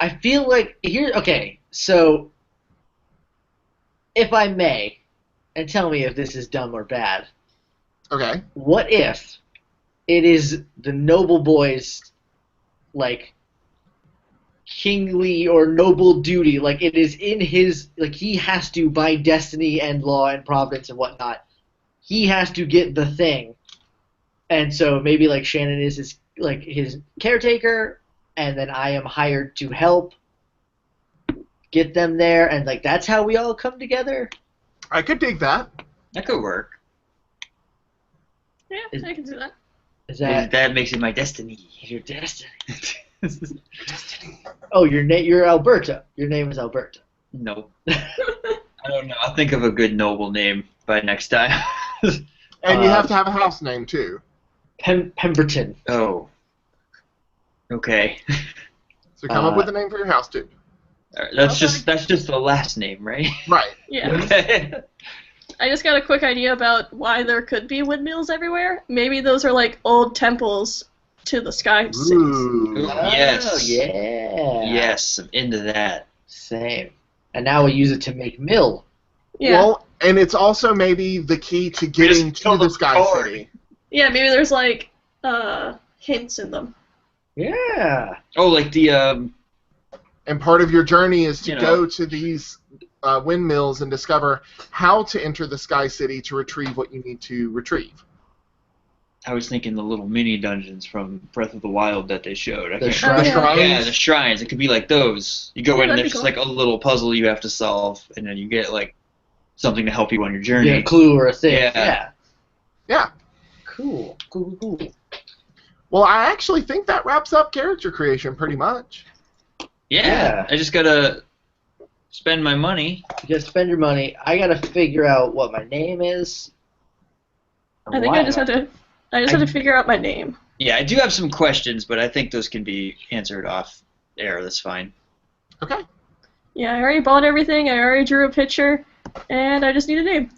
I feel like here. Okay, so if I may, and tell me if this is dumb or bad. Okay. What if it is the noble boy's like kingly or noble duty? Like it is in his like he has to by destiny and law and providence and whatnot. He has to get the thing, and so maybe like Shannon is his caretaker, and then I am hired to help get them there, and like that's how we all come together. I could dig that. That could work. Yeah, Is- I can do that. Is that That makes it my destiny. your destiny? Oh, you're Alberta. Your name is Alberta. No. I don't know. I'll think of a good noble name by next time. And you have to have a house name, too. Pemberton. Oh. Okay. So come up with a name for your house, too. Alright, that's just the last name, right? Right. Yeah. Okay. I just got a quick idea about why there could be windmills everywhere. Maybe those are like old temples to the sky cities. Ooh. Yes. Oh, yeah. Yes, I'm into that. Same. And now we use it to make mill. Yeah. Well, and it's also maybe the key to getting Just kill to the the Sky cord. City. Yeah, maybe there's like hints in them. Yeah. Oh, like the And part of your journey is to You know. go to these windmills and discover how to enter the Sky City to retrieve what you need to retrieve. I was thinking the little mini dungeons from Breath of the Wild that they showed. I The can't shrine- remember. Shrines? Yeah, the shrines. It could be like those. You go Yeah, in and that'd there's be just cool. like a little puzzle you have to solve, and then you get like something to help you on your journey. Yeah, a clue or a thing. Yeah. Yeah. Cool. Cool. Well, I actually think that wraps up character creation pretty much. Yeah, I just gotta spend my money. You gotta spend your money. I gotta figure out what my name is. I think I just have to figure out my name. Yeah, I do have some questions, but I think those can be answered off air. That's fine. Okay. Yeah, I already bought everything. I already drew a picture, and I just need a name.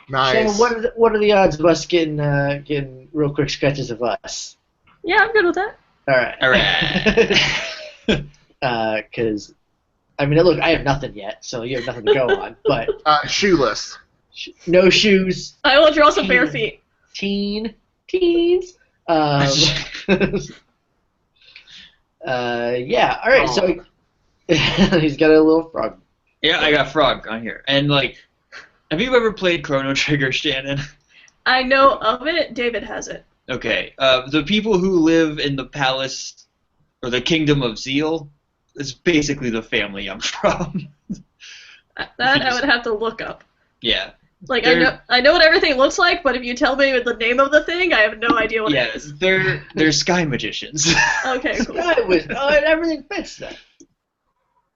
Nice. Shannon, what are the odds of us getting real quick sketches of us? Yeah, I'm good with that. All right. All right. Because I mean, look, I have nothing yet, so you have nothing to go on. But Shoeless. no shoes. I will draw some bare feet. Teens. Yeah. All right. So he's got a little frog. Yeah, I got frog on here. And like, have you ever played Chrono Trigger, Shannon? I know of it. David has it. Okay. The people who live in the palace or the kingdom of Zeal is basically the family I'm from. That I would have to look up. Yeah. Like I know what everything looks like, but if you tell me the name of the thing, I have no idea what it is. They're sky magicians. Okay, cool. Everything fits then.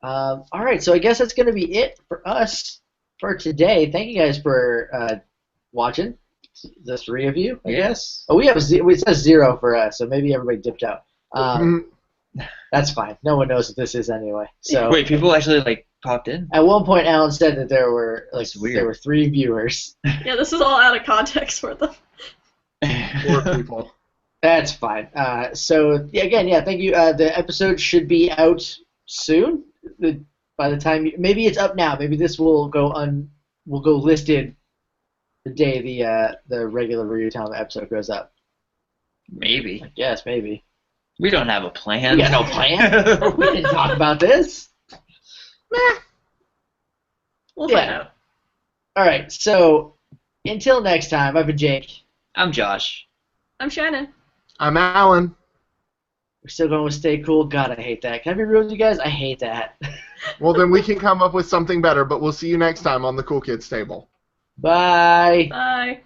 All right, so I guess that's going to be it for us for today. Thank you guys for watching. The three of you, I guess. Oh, we have it says 0 for us, so maybe everybody dipped out. That's fine. No one knows what this is anyway. So wait, people actually like popped in? At one point, Alan said that there were weird. 3 viewers. Yeah, this is all out of context for them. Poor people. That's fine. So yeah, thank you. The episode should be out soon. By the time maybe it's up now. Maybe this will go listed the day the regular Ryuutama episode goes up. Maybe. I guess maybe. We don't have a plan. We got no plan. We didn't talk about this. We'll find out. All right. So until next time, I've been Jake. I'm Josh. I'm Shannon. I'm Alan. We're still going with Stay Cool. God, I hate that. Can I be real with you guys? I hate that. Well, then we can come up with something better, but we'll see you next time on the Cool Kids Table. Bye. Bye.